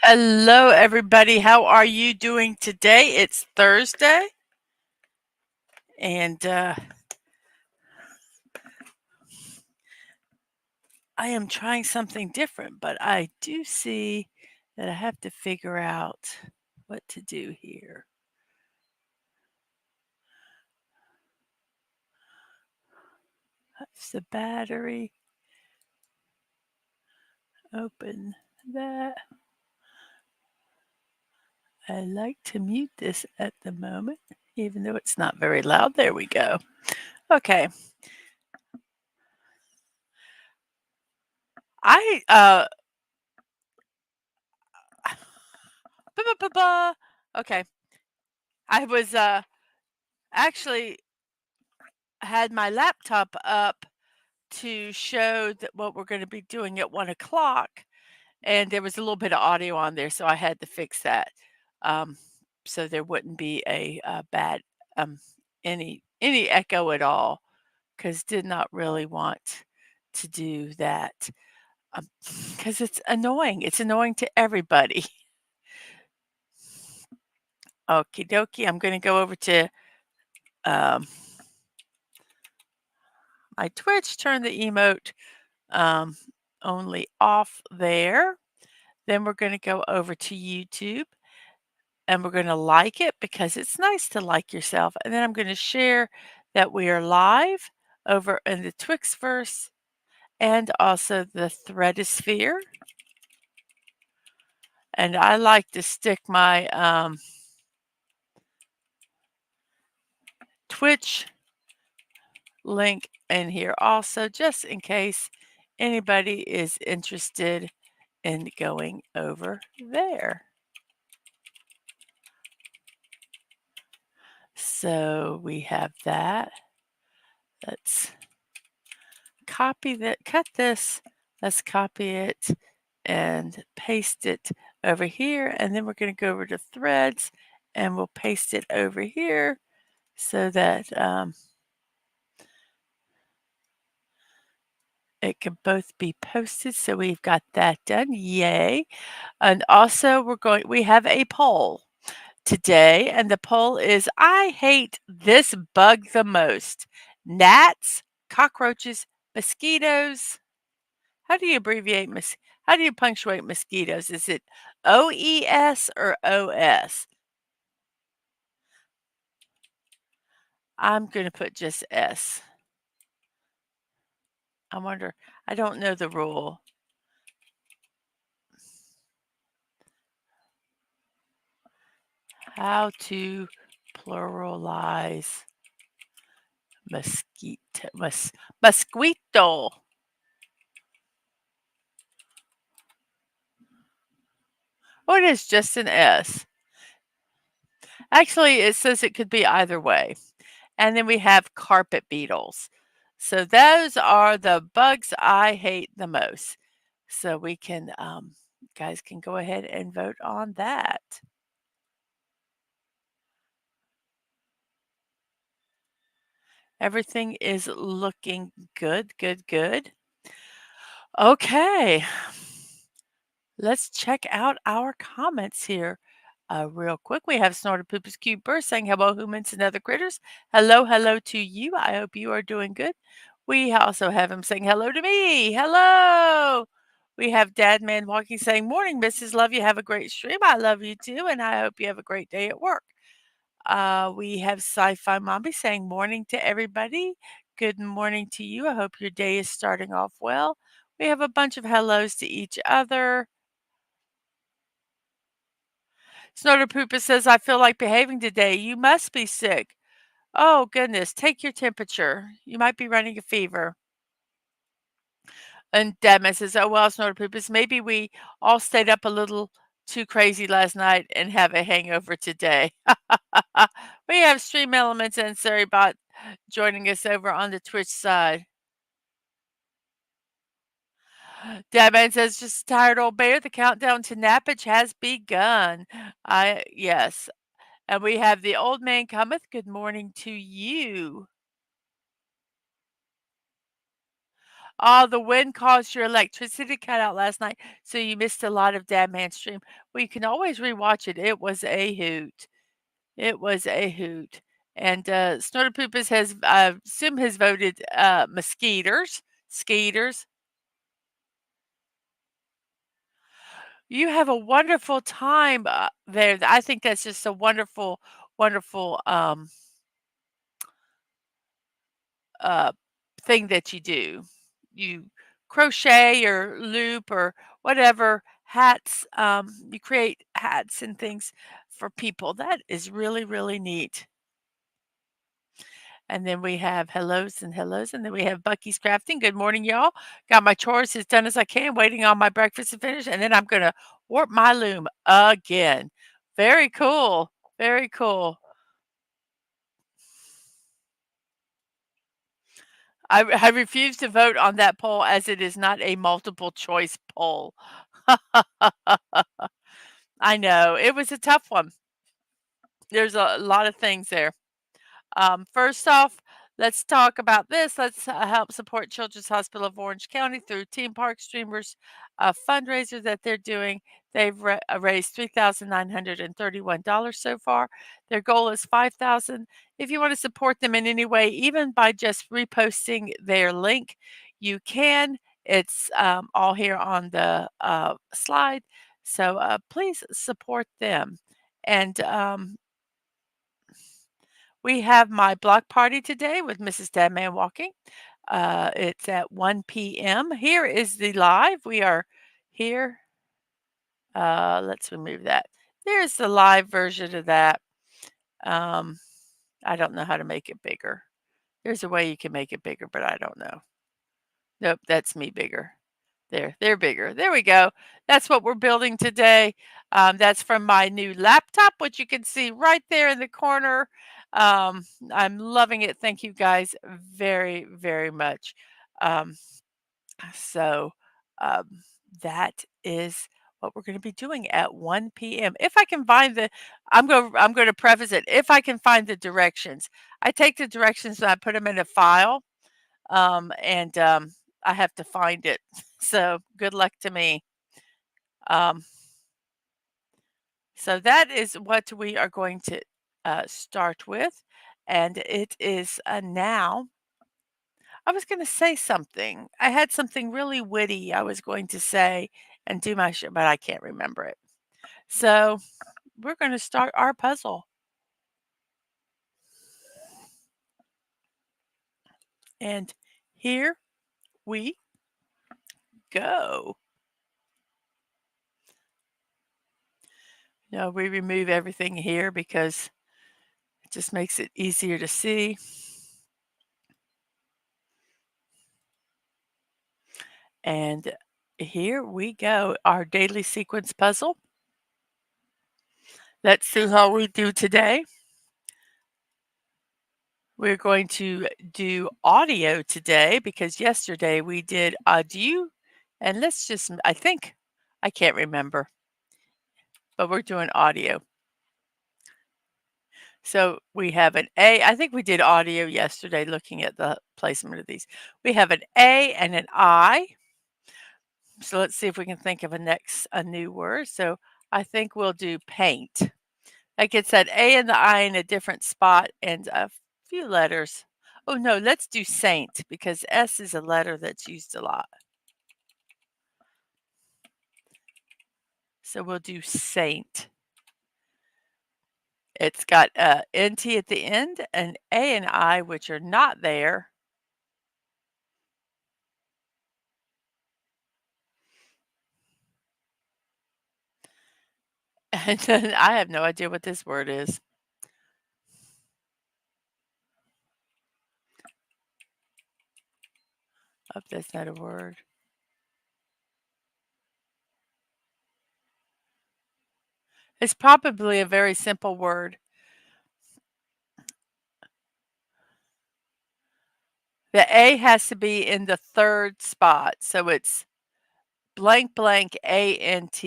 Hello, everybody. How are you doing today? It's Thursday, and I am trying something different, but I do see that I have to figure out what to do here. That's the battery. Open that. I like to mute this at the moment, even though it's not very loud. There we go. Okay. I okay. I was actually had my laptop up to show that what we're gonna be doing at 1 o'clock, and there was a little bit of audio on there, so I had to fix that, um, so there wouldn't be a bad, um, any echo at all. Because did not really want to do that, because it's annoying. It's annoying to everybody. Okie dokie, I'm gonna go over to, um, my Twitch, turn the emote, um, only off there. Then we're gonna go over to YouTube, and we're gonna like it because it's nice to like yourself, and then I'm gonna share that we are live over in the Twixverse and also the Threadosphere, and I like to stick my, Twitch link in here also, just in case anybody is interested in going over there. So we have that. Let's copy that, cut this. Let's copy it and paste it over here. And then we're going to go over to threads and we'll paste it over here so that it can both be posted. So we've got that done. Yay. And also we have a poll today, and the poll is I hate this bug the most. Gnats, cockroaches, mosquitoes. How do you abbreviate how do you punctuate mosquitoes? Is it OES or OS? I'm going to put just S. I wonder, I don't know the rule. How to pluralize mosquito. Oh, it is just an S. Actually, it says it could be either way. And then we have carpet beetles. So those are the bugs I hate the most. So we can, guys can go ahead and vote on that. Everything is looking good, good, good. Okay. Let's check out our comments here. Real quick, we have Snorted Pooper's Cute Burst saying hello, humans and other critters. Hello, hello to you. I hope you are doing good. We also have him saying hello to me. Hello. We have Dadman Walking saying, morning, Mrs. Love you. Have a great stream. I love you too. And I hope you have a great day at work. We have Sci-Fi Mommy saying morning to everybody. Good morning to you. I hope your day is starting off well. We have a bunch of hellos to each other. Snorter Pooper says, I feel like behaving today. You must be sick. Oh, goodness. Take your temperature. You might be running a fever. And Dadman says, oh, well, Snorter Poopers, maybe we all stayed up a little too crazy last night and have a hangover today. We have Stream Elements and Surrybot joining us over on the Twitch side. Dadman says, just tired old bear. The countdown to nappage has begun. Yes. And we have the old man cometh. Good morning to you. Oh, the wind caused your electricity cut out last night, so you missed a lot of Dadman stream. Well, you can always rewatch it. It was a hoot. It was a hoot. And Snorterpoopus has, I assume, has voted mosquitoes. Skeeters. You have a wonderful time there. I think that's just a wonderful, wonderful uh, thing that you do. You crochet or loop or whatever hats. You create hats and things for people. That is really, really neat. And then we have hellos and hellos, and then we have Bucky's Crafting. Good morning, y'all. Got my chores as done as I can, waiting on my breakfast to finish, and then I'm gonna warp my loom again. Very cool. Very cool. I refuse to vote on that poll as it is not a multiple choice poll. I know. It was a tough one. There's a lot of things there. First off, let's talk about this. Let's help support Children's Hospital of Orange County through Team Park Streamers fundraiser that they're doing. They've raised $3,931 so far. Their goal is $5,000. If you want to support them in any way, even by just reposting their link, you can. It's all here on the slide. So please support them. And we have my block party today with Mrs. Dadman Walking. It's at 1 p.m. Here is the live. We are here. Let's remove that. There's the live version of that. Um, I don't know how to make it bigger. There's a way you can make it bigger, but I don't know. Nope, that's me bigger. There, they're bigger. There we go. That's what we're building today. That's from my new laptop, which you can see right there in the corner. Um, I'm loving it. Thank you guys very, very much. Um, so um, that is what we're going to be doing at 1 p.m. If I can find the, I'm going to preface it. If I can find the directions, I take the directions and I put them in a file, and I have to find it. So good luck to me. Um, so that is what we are going to start with, and it is now. I was going to say something. I had something really witty I was going to say and do my show, but I can't remember it. So we're going to start our puzzle, and here we go. Now we remove everything here because it just makes it easier to see. And here we go, our daily sequence puzzle. Let's see how we do today. We're going to do audio today because yesterday we did audio. And let's just, I think, I can't remember, but we're doing audio. So we have an A. I think we did audio yesterday looking at the placement of these. We have an A and an I. So let's see if we can think of a new word. So I think we'll do paint. That gets that A and the I in a different spot and a few letters. Oh no, let's do saint because S is a letter that's used a lot. So we'll do saint. It's got NT at the end, and A and I, which are not there. And then I have no idea what this word is. Oh, that's not a word. It's probably a very simple word. The A has to be in the third spot. So it's blank blank ANT.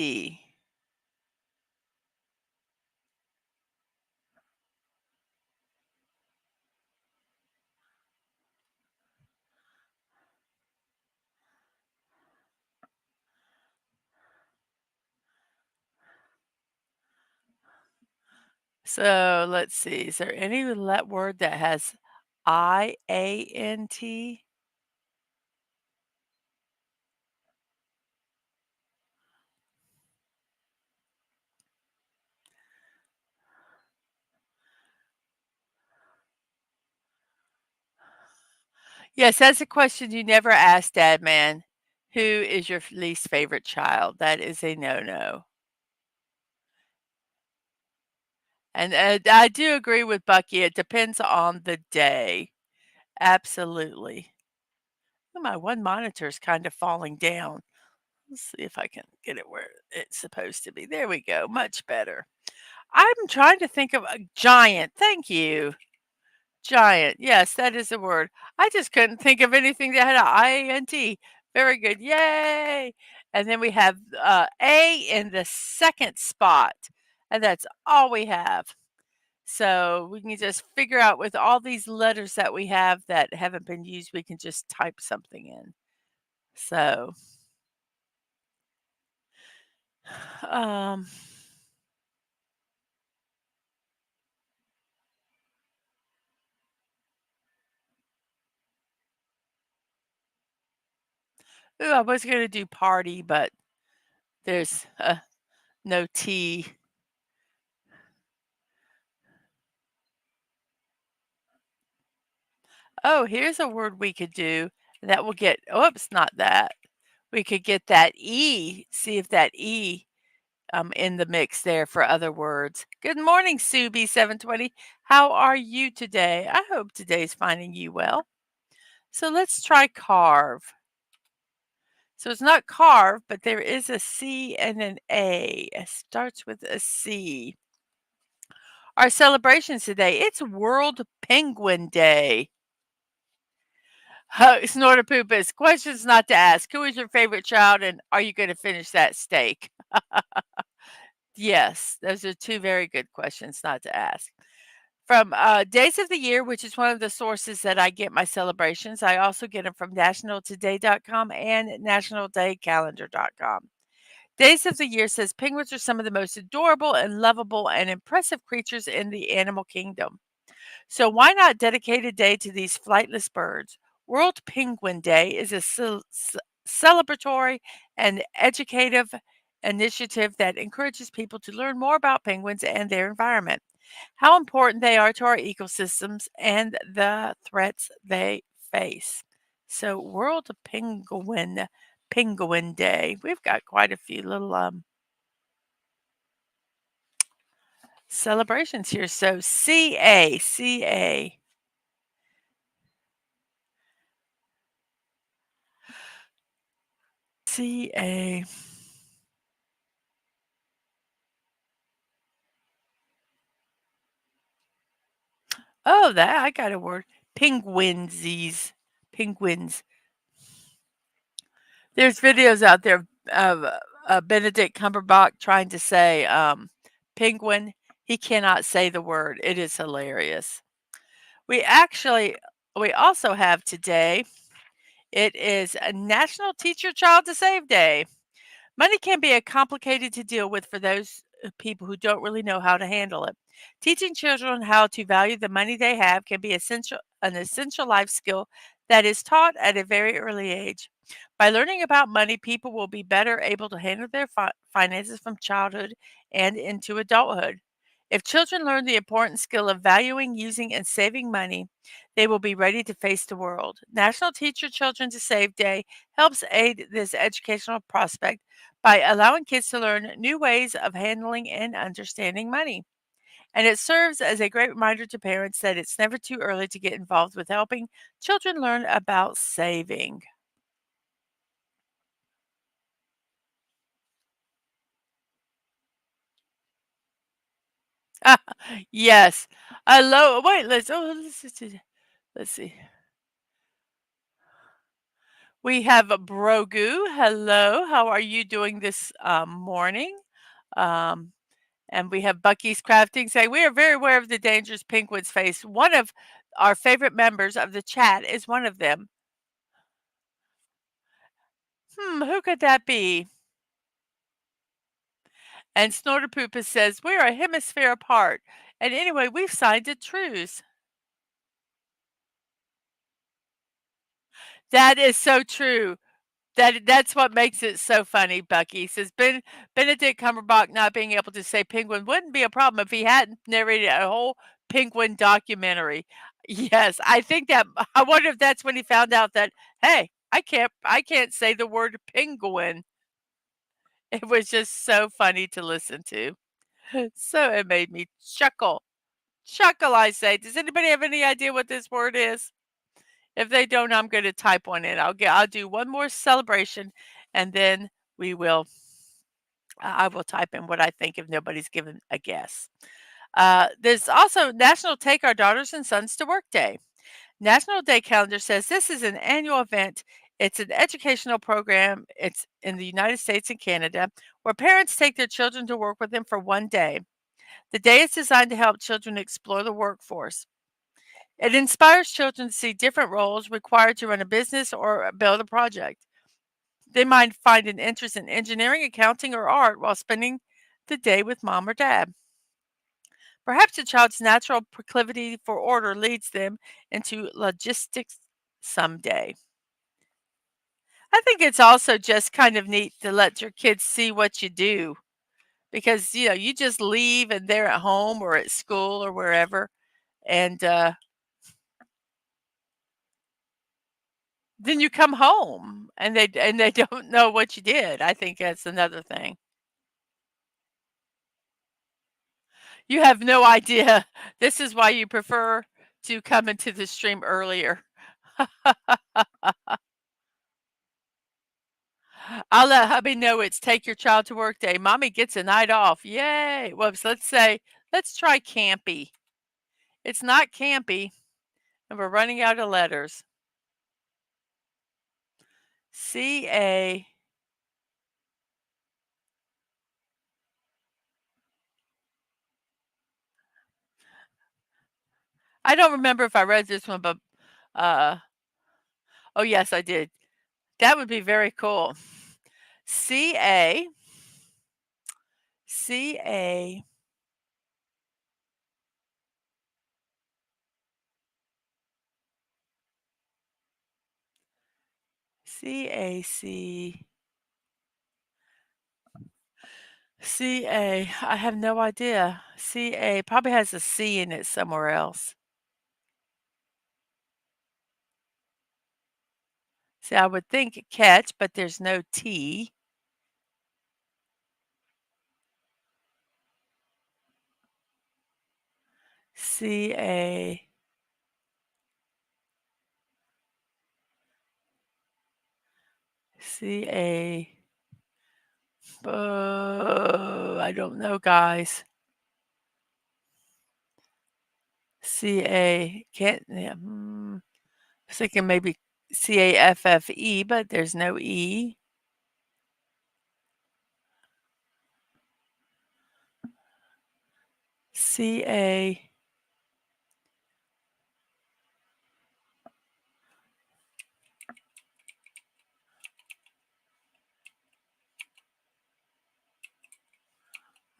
So let's see. Is there any word that has IANT? Yes, that's a question you never asked, Dad Man. Who is your least favorite child? That is a no-no. And I do agree with Bucky. It depends on the day. Absolutely. Ooh, my one monitor is kind of falling down. Let's see if I can get it where it's supposed to be. There we go. Much better. I'm trying to think of a giant. Thank you. Giant. Yes, that is a word. I just couldn't think of anything that had a IANT. Very good. Yay. And then we have A in the second spot. And that's all we have. So we can just figure out with all these letters that we have that haven't been used, we can just type something in. So, um, ooh, I was going to do party, but there's no T. Oh, here's a word we could do that will get, oops, not that. We could get that E, see if that E in the mix there for other words. Good morning, Sue B720. How are you today? I hope today's finding you well. So let's try carve. So it's not carve, but there is a C and an A. It starts with a C. Our celebrations today, it's World Penguin Day. Snorter Poopus, questions not to ask. Who is your favorite child and are you going to finish that steak? Yes, those are two very good questions not to ask. From Days of the Year, which is one of the sources that I get my celebrations, I also get them from nationaltoday.com and nationaldaycalendar.com. Days of the Year says penguins are some of the most adorable and lovable and impressive creatures in the animal kingdom. So why not dedicate a day to these flightless birds? World Penguin Day is a celebratory and educative initiative that encourages people to learn more about penguins and their environment, how important they are to our ecosystems, and the threats they face. So, World Penguin Day. We've got quite a few little celebrations here. So, CA. CA. Oh, that I got a word. Penguinsies. Penguins. There's videos out there of Benedict Cumberbatch trying to say penguin. He cannot say the word. It is hilarious. We actually, we also have today, it is a National Teacher Child to Save Day. Money can be a complicated to deal with for those people who don't really know how to handle it. Teaching children how to value the money they have can be an essential life skill that is taught at a very early age. By learning about money, people will be better able to handle their finances from childhood and into adulthood. If children learn the important skill of valuing, using, and saving money, they will be ready to face the world. National Teacher Children to Save Day helps aid this educational prospect by allowing kids to learn new ways of handling and understanding money. And it serves as a great reminder to parents that it's never too early to get involved with helping children learn about saving. Yes. I love wait, let's see. We have a Brogu. Hello. How are you doing this morning? Um, and we have Bucky's Crafting saying, we are very aware of the dangers penguins face. One of our favorite members of the chat is one of them. Who could that be? And Snorterpoopus says, we are a hemisphere apart. And anyway, we've signed a truce. That is so true. That's what makes it so funny, Bucky. He says, Benedict Cumberbatch not being able to say penguin wouldn't be a problem if he hadn't narrated a whole penguin documentary. Yes, I think that I wonder if that's when he found out that, hey, I can't say the word penguin. It was just so funny to listen to. So it made me chuckle. Chuckle, I say. Does anybody have any idea what this word is? If they don't, I'm gonna type one in. I'll do one more celebration, and then we will I will type in what I think if nobody's given a guess. There's also National Take Our Daughters and Sons to Work Day. National Day Calendar says this is an annual event. It's an educational program. It's in the United States and Canada where parents take their children to work with them for one day. The day is designed to help children explore the workforce. It inspires children to see different roles required to run a business or build a project. They might find an interest in engineering, accounting, or art while spending the day with mom or dad. Perhaps a child's natural proclivity for order leads them into logistics someday. I think it's also just kind of neat to let your kids see what you do because you just leave and they're at home or at school or wherever, and then you come home and they don't know what you did. I think that's another thing. You have no idea. This is why you prefer to come into the stream earlier. I'll let hubby know it's take your child to work day. Mommy gets a night off. Yay. Whoops. Let's try campy. It's not campy, and we're running out of letters. C-A. I don't remember if I read this one, but uh, oh, yes, I did. That would be very cool. C-A. C-A. C-A-C. C-A. I have no idea. C-A probably has a C in it somewhere else. See, I would think catch, but there's no T. C-A. C-A. I don't know, guys. C-A. Can't, yeah, I was thinking maybe C-A-F-F-E, but there's no E. C-A.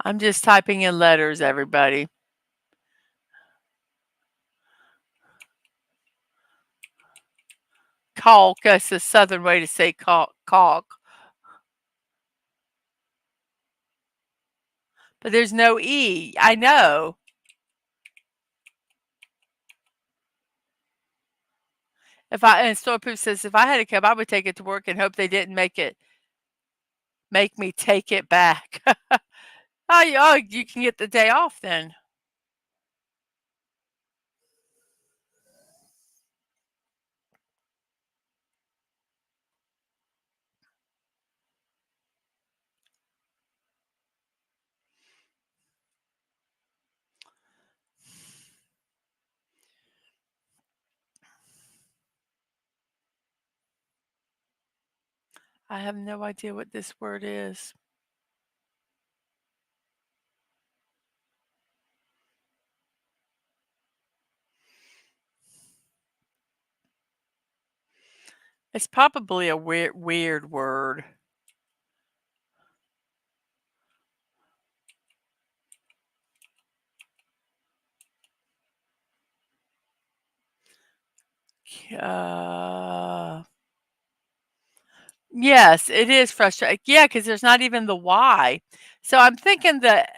I'm just typing in letters, everybody. Caulk, that's the southern way to say caulk. But there's no E. I know. And Store Proof says if I had a cub, I would take it to work and hope they didn't make me take it back. Oh, you can get the day off then. I have no idea what this word is. It's probably a weird word. Uh, yes, it is frustrating. Yeah, because there's not even the why. So I'm thinking that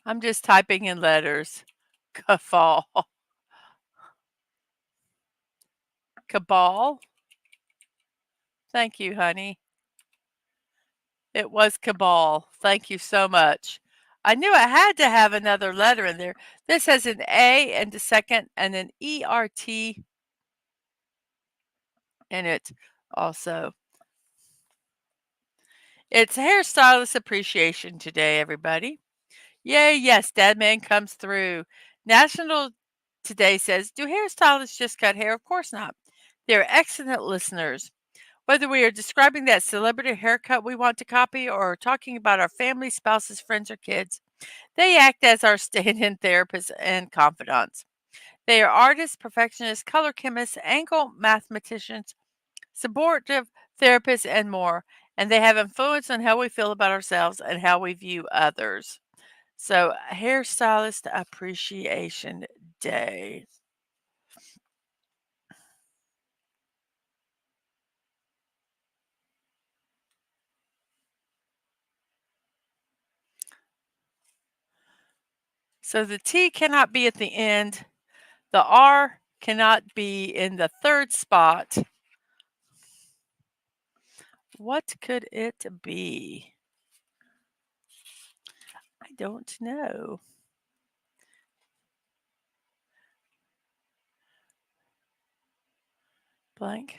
I'm just typing in letters. Cabal. Cabal. Thank you, honey. It was cabal. Thank you so much. I knew I had to have another letter in there. This has an A and a second and an ERT in it also. It's Hairstylist Appreciation today, everybody. Yay, yes, Dadman comes through. National Today says, do hairstylists just cut hair? Of course not. They're excellent listeners. Whether we are describing that celebrity haircut we want to copy or talking about our family, spouses, friends, or kids, they act as our stand in therapists and confidants. They are artists, perfectionists, color chemists, angle mathematicians, supportive therapists, and more. And they have influence on how we feel about ourselves and how we view others. So, Hairstylist Appreciation Day. So, the T cannot be at the end, the R cannot be in the third spot. What could it be? I don't know. Blank.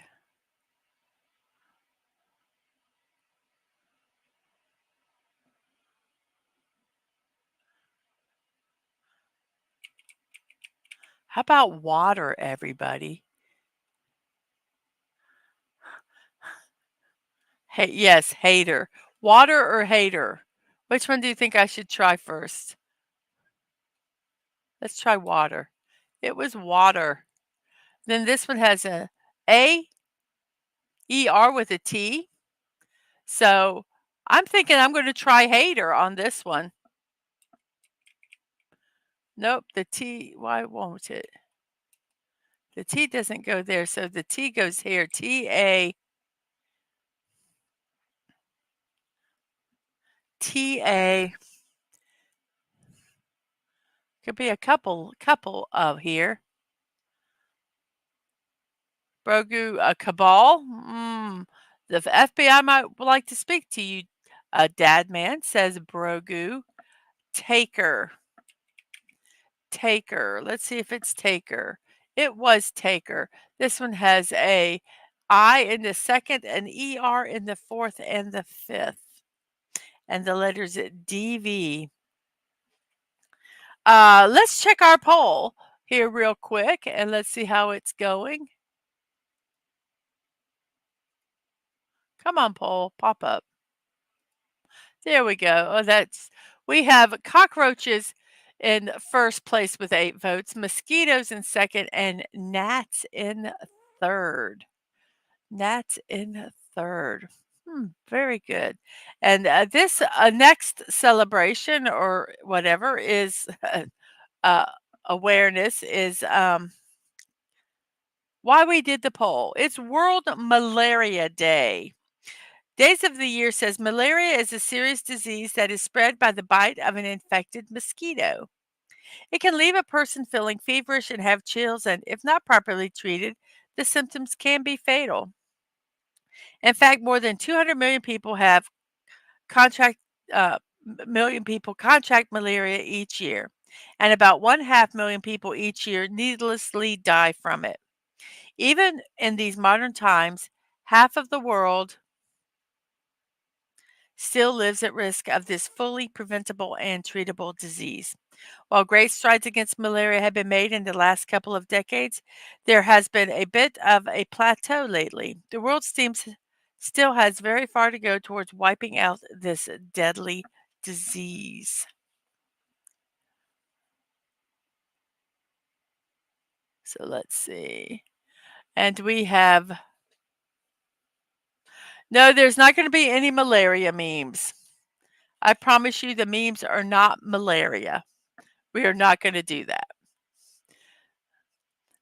How about water, everybody? Hey, yes, hater. Water or hater? Which one do you think I should try first? Let's try water. It was water. Then this one has a A E R with a T. So I'm thinking I'm going to try hater on this one. Nope, the T, why won't it? The T doesn't go there, so the T goes here. T-A, T-A. Could be a couple of here. Brogu, a cabal? The FBI might like to speak to you. Dadman says Brogu. Taker. Taker. Let's see if it's Taker. It was Taker. This one has a I in the second, an ER in the fourth and the fifth. And the letters DV. Let's check our poll here real quick and let's see how it's going. Come on, poll, pop up. There we go. Oh, we have cockroaches in first place with 8 votes, mosquitoes in second, and gnats in third. Gnats in third. Very good. And this next celebration or whatever is uh, awareness is why we did the poll. It's World Malaria Day. Days of the Year says malaria is a serious disease that is spread by the bite of an infected mosquito. It can leave a person feeling feverish and have chills, and if not properly treated, the symptoms can be fatal. In fact, more than 200 million people have contract million people contract malaria each year, and about 1/2 million people each year needlessly die from it. Even in these modern times, half of the world still lives at risk of this fully preventable and treatable disease. While great strides against malaria have been made in the last couple of decades, there has been a bit of a plateau lately. The world seems still has very far to go towards wiping out this deadly disease. So let's see. And we have no, there's not going to be any malaria memes. I promise you the memes are not malaria. We are not going to do that.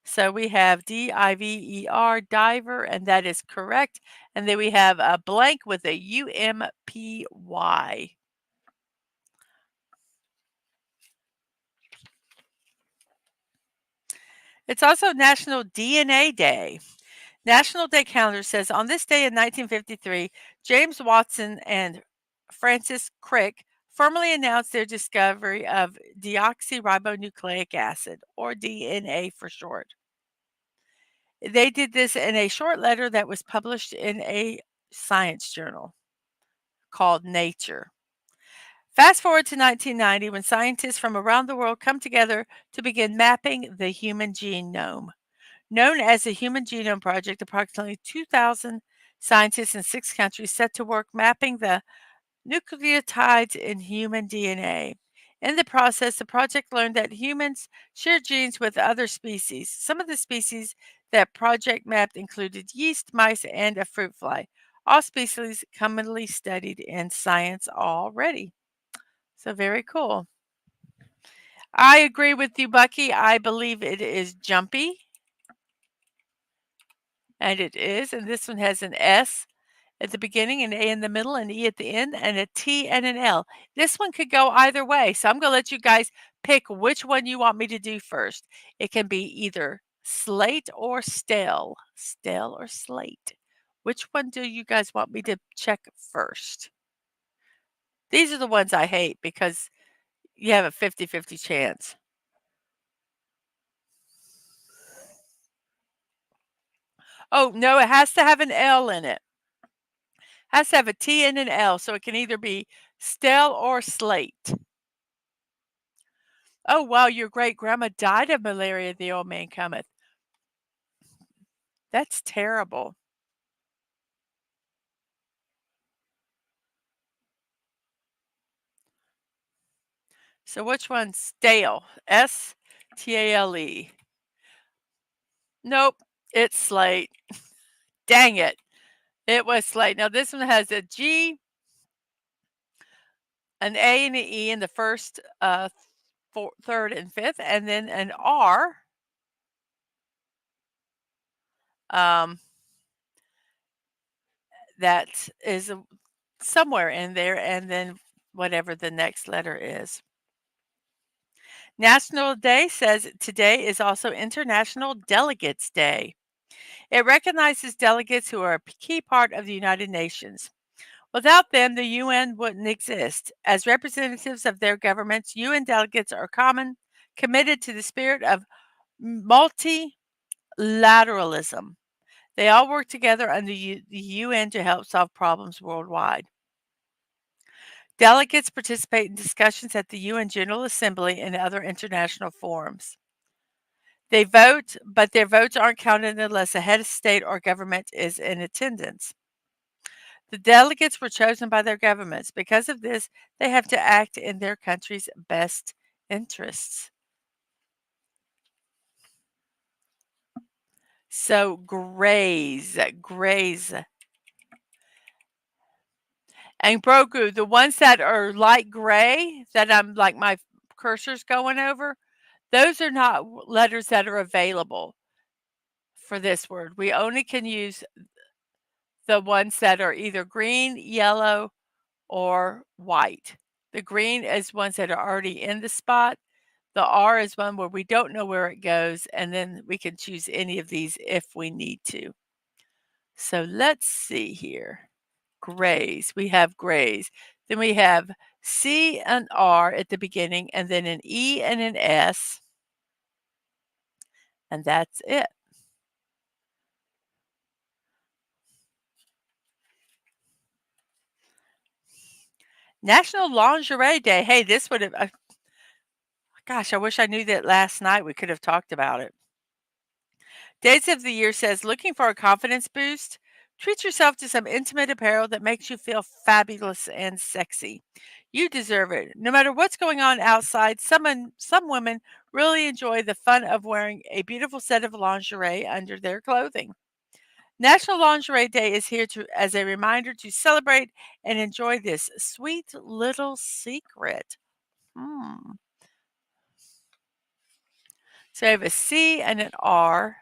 So we have diver, diver, and that is correct. And then we have a blank with a umpy. It's also National DNA Day. National Day calendar says on this day in 1953, James Watson and Francis Crick formally announced their discovery of deoxyribonucleic acid, or DNA for short. They did this in a short letter that was published in a science journal called Nature. Fast forward to 1990 when scientists from around the world come together to begin mapping the human genome. Known as the Human Genome Project, approximately 2,000 scientists in 6 countries set to work mapping the nucleotides in human DNA. In the process, the project learned that humans share genes with other species. Some of the species that project mapped included yeast, mice, and a fruit fly, all species commonly studied in science already. So very cool. I agree with you, Bucky. I believe it is jumpy, and it is. And this one has an S at the beginning, an A in the middle, an E at the end, and a T and an L. This one could go either way. So I'm going to let you guys pick which one you want me to do first. It can be either slate or stale. Stale or slate. Which one do you guys want me to check first? These are the ones I hate because you have a 50-50 chance. Oh, no, it has to have an L in it. Has to have a T and an L, so it can either be stale or slate. Oh, wow, your great grandma died of malaria, the old man cometh. That's terrible. So which one's stale? Stale. Nope, it's slate. Dang it. It was slate. Now this one has a G, an A, and an E in the first, third, and fifth, and then an R. Um, that is somewhere in there, and then whatever the next letter is. National Day says today is also International Delegates Day. It recognizes delegates who are a key part of the United Nations. Without them, the UN wouldn't exist. As representatives of their governments, UN delegates are committed to the spirit of multilateralism. They all work together under the UN to help solve problems worldwide. Delegates participate in discussions at the UN General Assembly and other international forums. They vote, but their votes aren't counted unless a head of state or government is in attendance. The delegates were chosen by their governments. Because of this, they have to act in their country's best interests. So graze, and Grogu, the ones that are light gray that I'm like my cursor's going over, those are not letters that are available for this word. We only can use the ones that are either green, yellow, or white. The green is ones that are already in the spot. The R is one where we don't know where it goes, and then we can choose any of these if we need to. So let's see here. Grays. We have grays. Then we have C and R at the beginning, and then an E and an S, and that's it. National Lingerie Day. Hey, this would have, gosh, I wish I knew that last night. We could have talked about it. Days of the Year says, looking for a confidence boost? Treat yourself to some intimate apparel that makes you feel fabulous and sexy. You deserve it. No matter what's going on outside, some women really enjoy the fun of wearing a beautiful set of lingerie under their clothing. National Lingerie Day is here to as a reminder to celebrate and enjoy this sweet little secret. Hmm. So I have a C and an R.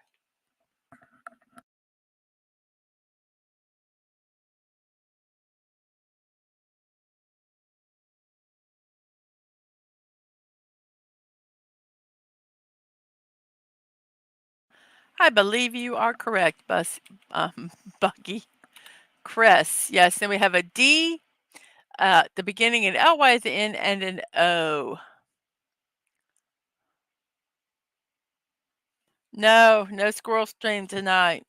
I believe you are correct, um, Bucky. Cress. Yes. Then we have a D at the beginning, an LY at the end, and an O. No, no squirrel stream tonight.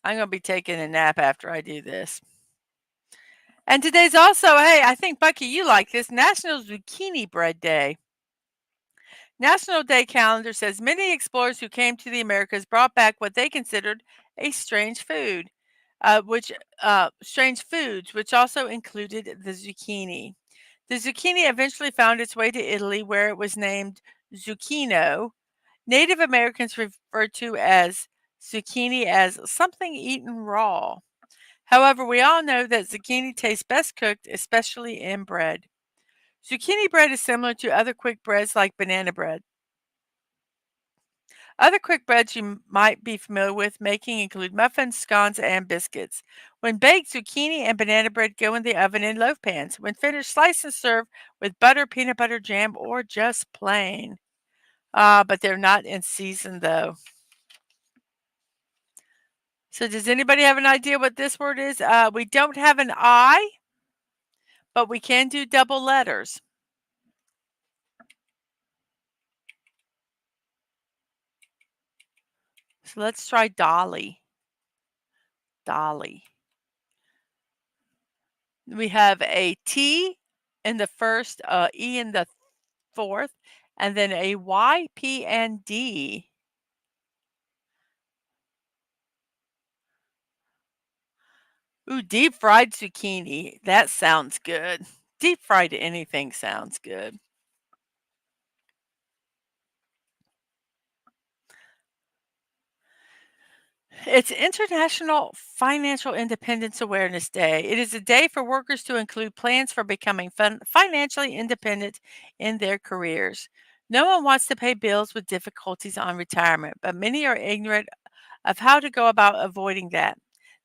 I'm going to be taking a nap after I do this. And today's also, hey, I think, Bucky, you like this, National Zucchini Bread Day. National Day calendar says many explorers who came to the Americas brought back what they considered a strange food, which strange foods, which also included the zucchini. The zucchini eventually found its way to Italy, where it was named zucchino. Native Americans referred to as zucchini as something eaten raw. However, we all know that zucchini tastes best cooked, especially in bread. Zucchini bread is similar to other quick breads like banana bread. Other quick breads you might be familiar with making include muffins, scones, and biscuits. When baked, zucchini and banana bread go in the oven in loaf pans. When finished, slice and serve with butter, peanut butter jam, or just plain. But they're not in season though. So does anybody have an idea what this word is? We don't have an I, but we can do double letters. So let's try Dolly. Dolly. We have a T in the first, E in the fourth, and then a Y, P, and D. Ooh, deep fried zucchini. That sounds good. Deep fried anything sounds good. It's International Financial Independence Awareness Day. It is a day for workers to include plans for becoming financially independent in their careers. No one wants to pay bills with difficulties on retirement, but many are ignorant of how to go about avoiding that.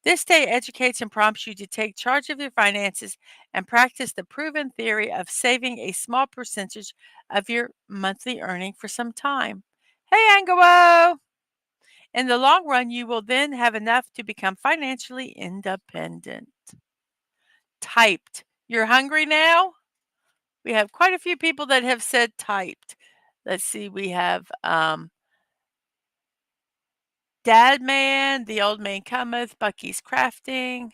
This day educates and prompts you to take charge of your finances and practice the proven theory of saving a small percentage of your monthly earning for some time. Hey, Angelo! In the long run, you will then have enough to become financially independent. Typed. You're hungry now? We have quite a few people that have said typed. Let's see, we have Dadman, The Old Man Cometh, Bucky's Crafting.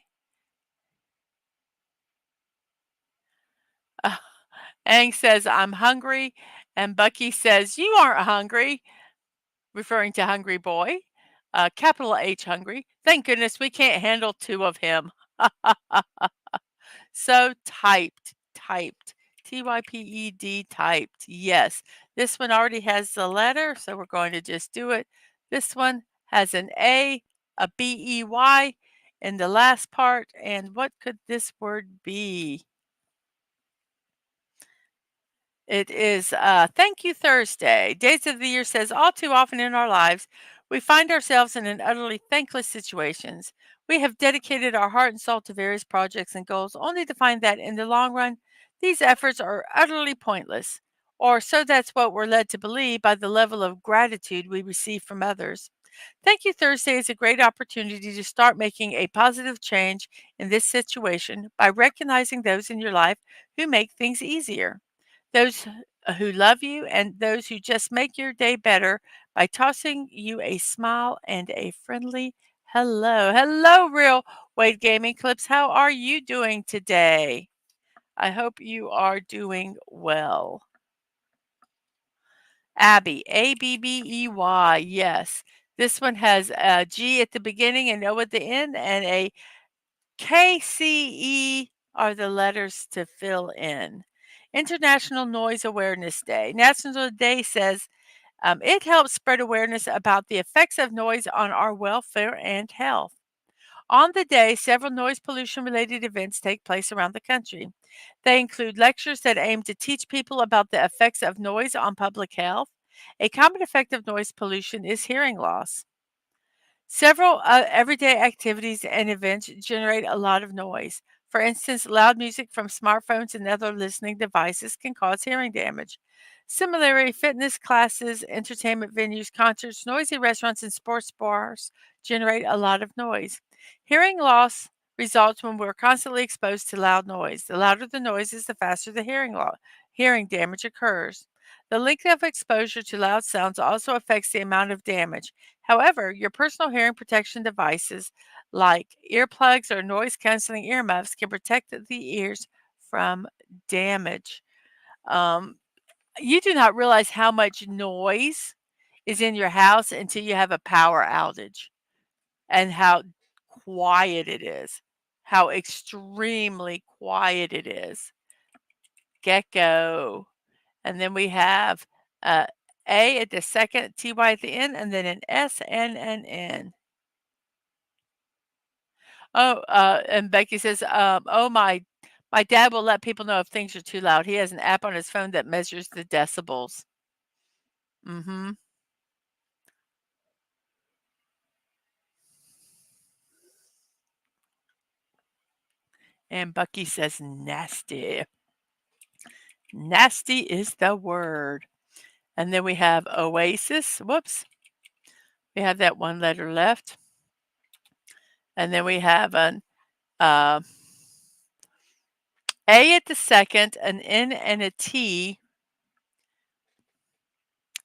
Uh, Ang says, I'm hungry. And Bucky says, you aren't hungry, referring to Hungry Boy. Capital H Hungry. Thank goodness we can't handle two of him. So typed. Typed, typed. Yes. This one already has the letter, so we're going to just do it. This one has an a B-E-Y in the last part. And what could this word be? It is Thank You Thursday. Days of the Year says all too often in our lives, we find ourselves in an utterly thankless situations. We have dedicated our heart and soul to various projects and goals only to find that in the long run, these efforts are utterly pointless. Or so that's what we're led to believe by the level of gratitude we receive from others. Thank You Thursday is a great opportunity to start making a positive change in this situation by recognizing those in your life who make things easier, those who love you, and those who just make your day better by tossing you a smile and a friendly hello. Hello, Real Wade Gaming Clips. How are you doing today? I hope you are doing well. Abby, Abbey. Yes. This one has a G at the beginning and O at the end, and a KCE are the letters to fill in. International Noise Awareness Day. National Day says it helps spread awareness about the effects of noise on our welfare and health. On the day, several noise pollution related events take place around the country. They include lectures that aim to teach people about the effects of noise on public health. A common effect of noise pollution is hearing loss. Several everyday activities and events generate a lot of noise. For instance, loud music from smartphones and other listening devices can cause hearing damage. Similarly, fitness classes, entertainment venues, concerts, noisy restaurants, and sports bars generate a lot of noise. Hearing loss results when we're constantly exposed to loud noise. The louder the noise is, the faster the hearing damage occurs. The length of exposure to loud sounds also affects the amount of damage. However, your personal hearing protection devices like earplugs or noise canceling earmuffs can protect the ears from damage. Um, you do not realize how much noise is in your house until you have a power outage and how quiet it is, how extremely quiet it is. Gecko. And then we have A at the second, TY at the end, and then an S and an N. Oh, and Becky says, "Oh, my dad will let people know if things are too loud. He has an app on his phone that measures the decibels." Mhm. And Bucky says, "Nasty." Nasty is the word. And then we have Oasis. Whoops. We have that one letter left. And then we have an uh, A at the second, an N and a T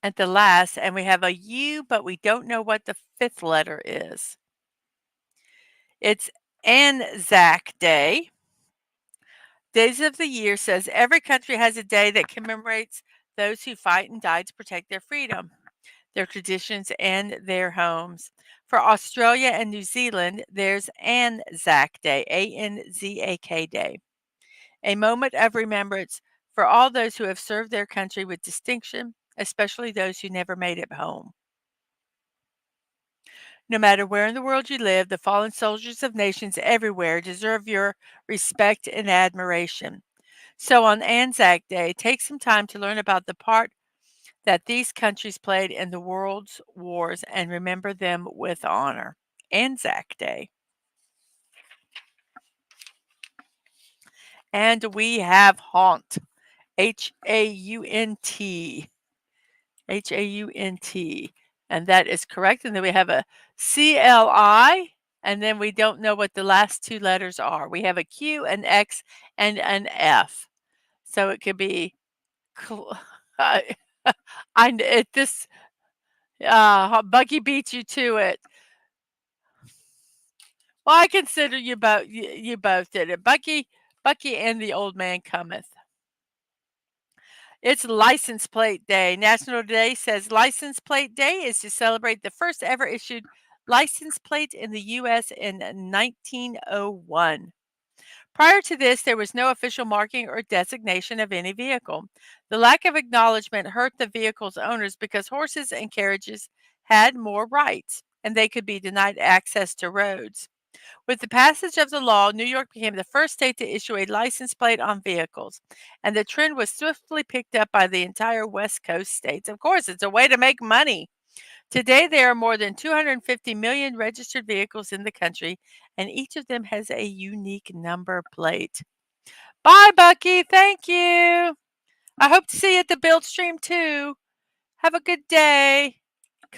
at the last, and we have a U, but we don't know what the fifth letter is. It's Anzac Day. Days of the Year says every country has a day that commemorates those who fight and died to protect their freedom, their traditions, and their homes. For Australia and New Zealand, there's Anzac Day, Anzak Day, a moment of remembrance for all those who have served their country with distinction, especially those who never made it home. No matter where in the world you live, the fallen soldiers of nations everywhere deserve your respect and admiration. So on Anzac Day, take some time to learn about the part that these countries played in the world's wars and remember them with honor. Anzac Day. And we have Haunt. Haunt. Haunt. And that is correct. And then we have a CLI. And then we don't know what the last two letters are. We have a Q, an X, and an F. So it could be I this Bucky beat you to it. Well, I consider you both did it. Bucky and the old man cometh. It's license plate day. National Day says license plate day is to celebrate the first ever issued license plate in the US in 1901. Prior to this, there was no official marking or designation of any vehicle. The lack of acknowledgement hurt the vehicle's owners because horses and carriages had more rights and they could be denied access to roads. With the passage of the law, New York became the first state to issue a license plate on vehicles, and the trend was swiftly picked up by the entire West Coast states. Of course, it's a way to make money. Today, there are more than 250 million registered vehicles in the country, and each of them has a unique number plate. Bye, Bucky. Thank you. I hope to see you at the build stream too. Have a good day.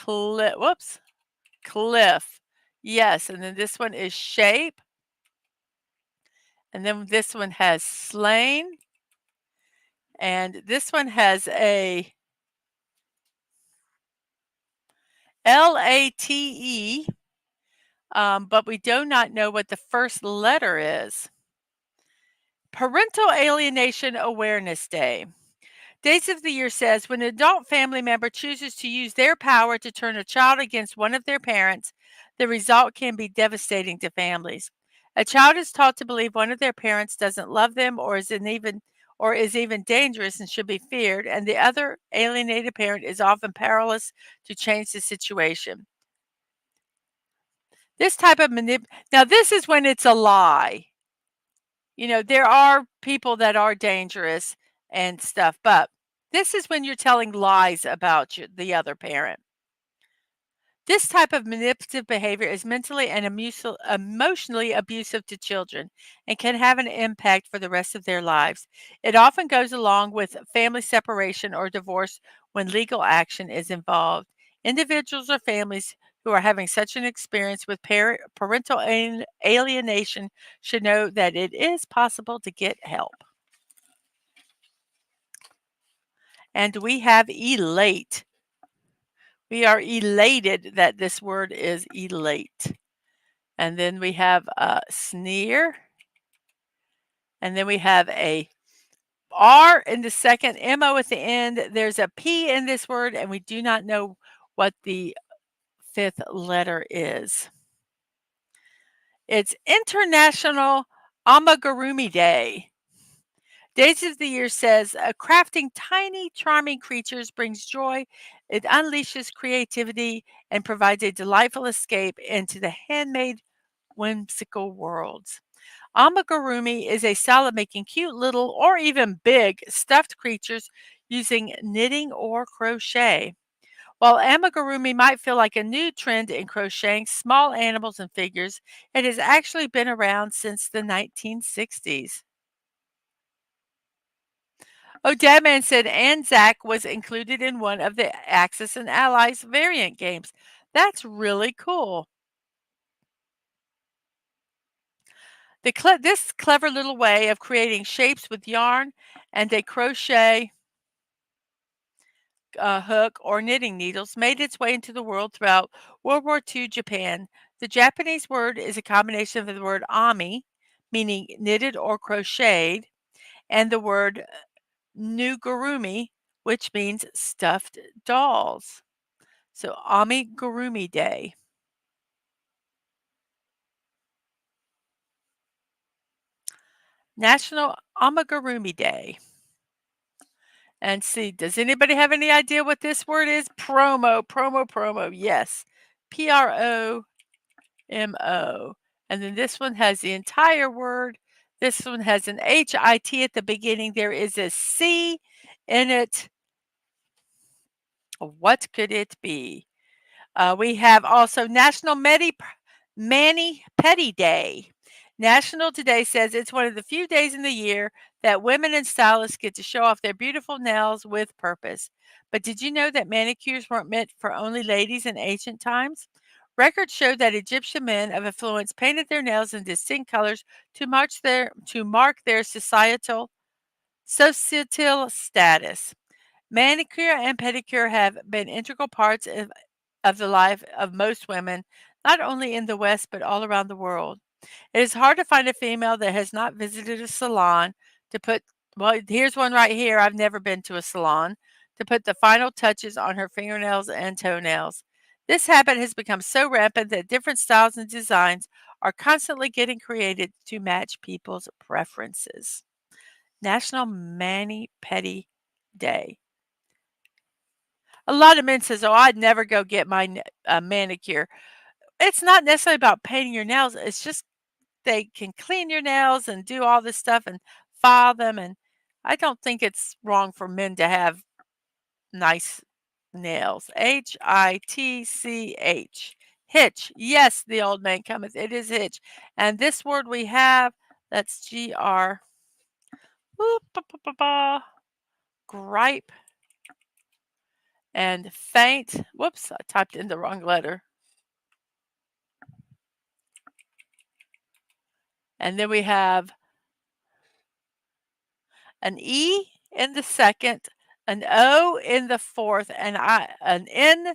Whoops. Cliff. Yes, and then this one is shape. And then this one has slain. And this one has a LATE, but we do not know what the first letter is. Parental Alienation Awareness Day. Days of the Year says when an adult family member chooses to use their power to turn a child against one of their parents, the result can be devastating to families. A child is taught to believe one of their parents doesn't love them or is even dangerous and should be feared, and the other alienated parent is often powerless to change the situation. This type of now this is when it's a lie. You know, there are people that are dangerous and stuff, but this is when you're telling lies about the other parent. This type of manipulative behavior is mentally and emotionally abusive to children and can have an impact for the rest of their lives. It often goes along with family separation or divorce when legal action is involved. Individuals or families who are having such an experience with parental alienation should know that it is possible to get help. And we have elate. We are elated that this word is elate. And then we have a sneer. And then we have a R in the second, MO at the end. There's a P in this word, and we do not know what the fifth letter is. It's International Amigurumi Day. Days of the Year says crafting tiny, charming creatures brings joy. It unleashes creativity and provides a delightful escape into the handmade, whimsical worlds. Amigurumi is a style of making cute little or even big stuffed creatures using knitting or crochet. While amigurumi might feel like a new trend in crocheting small animals and figures, it has actually been around since the 1960s. Oh, Dadman said Anzac was included in one of the Axis and Allies variant games. That's really cool. This clever little way of creating shapes with yarn and a crochet hook or knitting needles made its way into the world throughout World War II Japan. The Japanese word is a combination of the word ami, meaning knitted or crocheted, and the word nugurumi, which means stuffed dolls. So Amigurumi Day. National Amigurumi Day. And see, does anybody have any idea what this word is? Promo, promo, promo. Yes. PROMO. And then this one has the entire word. This one has an HIT at the beginning. There is a C in it. What could it be? We have also National Mani Petty Day. National Today says it's one of the few days in the year that women and stylists get to show off their beautiful nails with purpose. But did you know that manicures weren't meant for only ladies in ancient times? Records show that Egyptian men of affluence painted their nails in distinct colors to mark their societal status. Manicure and pedicure have been integral parts of the life of most women, not only in the West, but all around the world. It is hard to find a female that has not visited a salon to put, well, here's one right here. I've never been to a salon to put the final touches on her fingernails and toenails. This habit has become so rampant that different styles and designs are constantly getting created to match people's preferences. National Mani Petty Day. A lot of men says, "Oh, I'd never go get my manicure." It's not necessarily about painting your nails. It's just they can clean your nails and do all this stuff and file them. And I don't think it's wrong for men to have nice nails. HITCH. Hitch. Yes, the old man cometh. It is hitch. And this word we have, that's GR. Gripe and faint. Whoops, I typed in the wrong letter. And then we have an E in the second, an O in the fourth, and an N,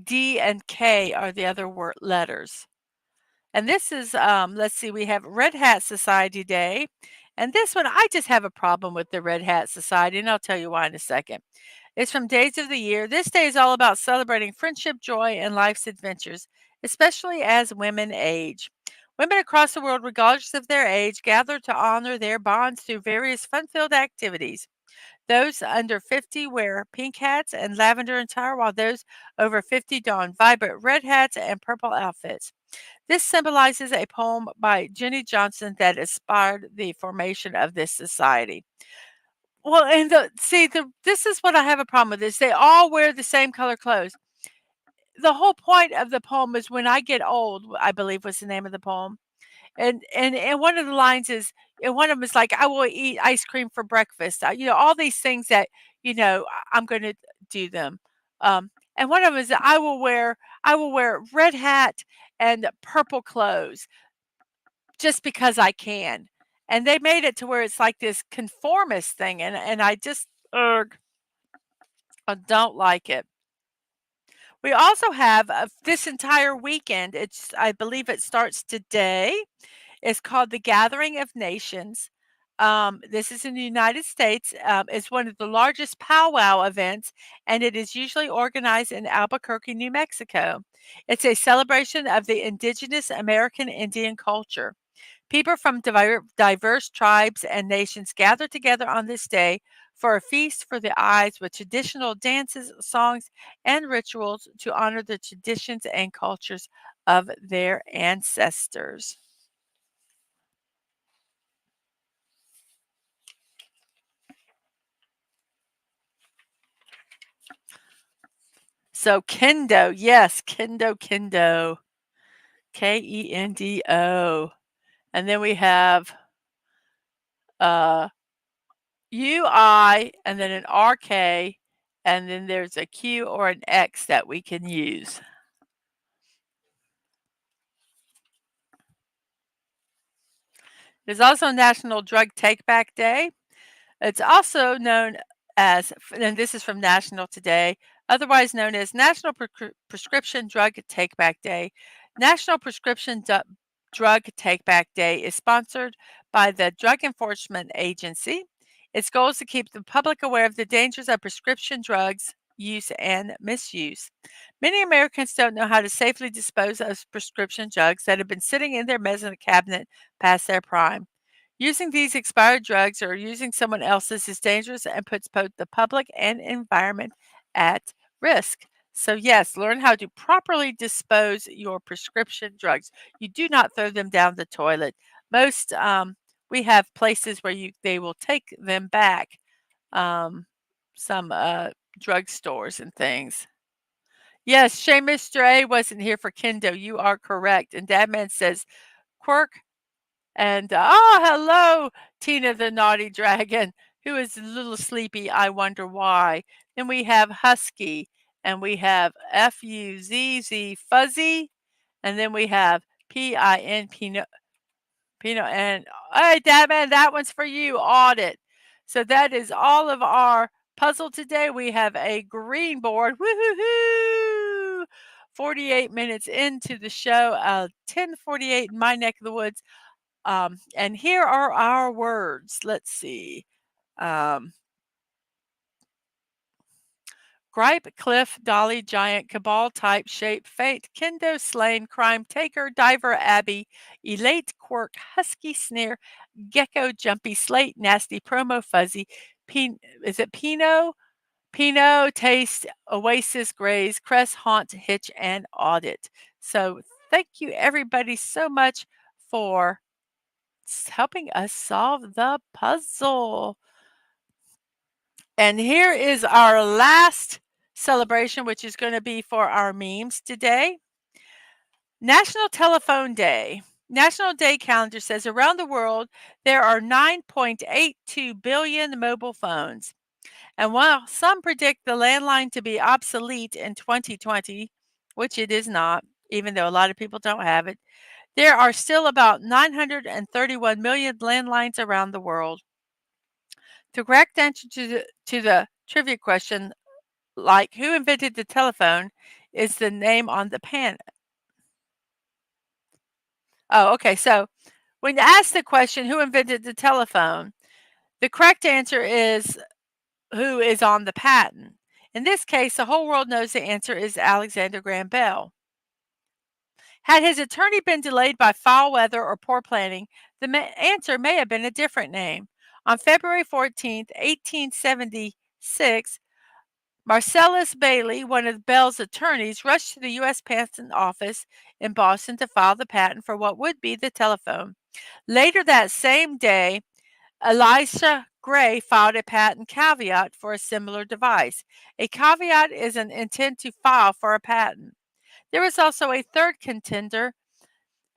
D, and K are the other letters. And this is, let's see, we have Red Hat Society Day. And this one, I just have a problem with the Red Hat Society, and I'll tell you why in a second. It's from Days of the Year. This day is all about celebrating friendship, joy, and life's adventures, especially as women age. Women across the world, regardless of their age, gather to honor their bonds through various fun-filled activities. Those under 50 wear pink hats and lavender attire, while those over 50 don vibrant red hats and purple outfits. This symbolizes a poem by Jenny Johnson that inspired the formation of this society. Well, and this is what I have a problem with, is they all wear the same color clothes. The whole point of the poem is "When I Get Old," I believe was the name of the poem. And one of the lines is, and one of them is like, "I will eat ice cream for breakfast." All these things that, I'm gonna do them. And one of them is that I will wear red hat and purple clothes just because I can. And they made it to where it's like this conformist thing, and I just, ugh, I don't like it. We also have, this entire weekend, I believe it starts today. It's called the Gathering of Nations. This is in the United States. It's one of the largest powwow events, and it is usually organized in Albuquerque, New Mexico. It's a celebration of the indigenous American Indian culture. People from diverse tribes and nations gather together on this day for a feast for the eyes with traditional dances, songs, and rituals to honor the traditions and cultures of their ancestors. So kendo, yes, kendo, Kendo. And then we have uh UI and then an RK, and then there's a Q or an X that we can use. There's also National Drug Take Back Day. It's also known as, and this is from National Today, otherwise known as National Prescription Drug Take Back Day. National Prescription Drug Take Back Day is sponsored by the Drug Enforcement Agency. Its goal is to keep the public aware of the dangers of prescription drugs use and misuse. Many Americans don't know how to safely dispose of prescription drugs that have been sitting in their medicine cabinet past their prime. Using these expired drugs or using someone else's is dangerous and puts both the public and environment at risk. So, yes, learn how to properly dispose your prescription drugs. You do not throw them down the toilet. Most, we have places where they will take them back. Um, some drugstores and things. Yes, Shame Mr. A wasn't here for Kendo. You are correct. And Dadman says, quirk and, oh, hello, Tina the Naughty Dragon, who is a little sleepy, I wonder why. Then we have Husky, and we have FUZZ Fuzzy, and then we have PIN Pino, and hey, Dadman, that one's for you, Audit. So that is all of our puzzle today. We have a green board. Woo-hoo-hoo! 48 minutes into the show, 10:48 in my neck of the woods. And here are our words. Let's see. Um, Gripe, cliff, dolly, giant, cabal, type, shape, faint, kendo, slain, crime, taker, diver, abbey, elate, quirk, husky, snare, gecko, jumpy, slate, nasty, promo, fuzzy, is it Pinot? Pinot, taste, oasis, graze, crest, haunt, hitch, and audit. So thank you everybody so much for helping us solve the puzzle. And here is our last celebration, which is going to be for our memes today. National Telephone Day. National Day calendar says around the world there are 9.82 billion mobile phones. And while some predict the landline to be obsolete in 2020, which it is not, even though a lot of people don't have it, there are still about 931 million landlines around the world. The correct answer to the trivia question, like who invented the telephone, is the name on the pan. Oh, okay. So when you ask the question, who invented the telephone, the correct answer is who is on the patent. In this case, the whole world knows the answer is Alexander Graham Bell. Had his attorney been delayed by foul weather or poor planning, the answer may have been a different name. On February 14th, 1876, Marcellus Bailey, one of Bell's attorneys, rushed to the U.S. Patent Office in Boston to file the patent for what would be the telephone. Later that same day, Elisha Gray filed a patent caveat for a similar device. A caveat is an intent to file for a patent. There was also a third contender,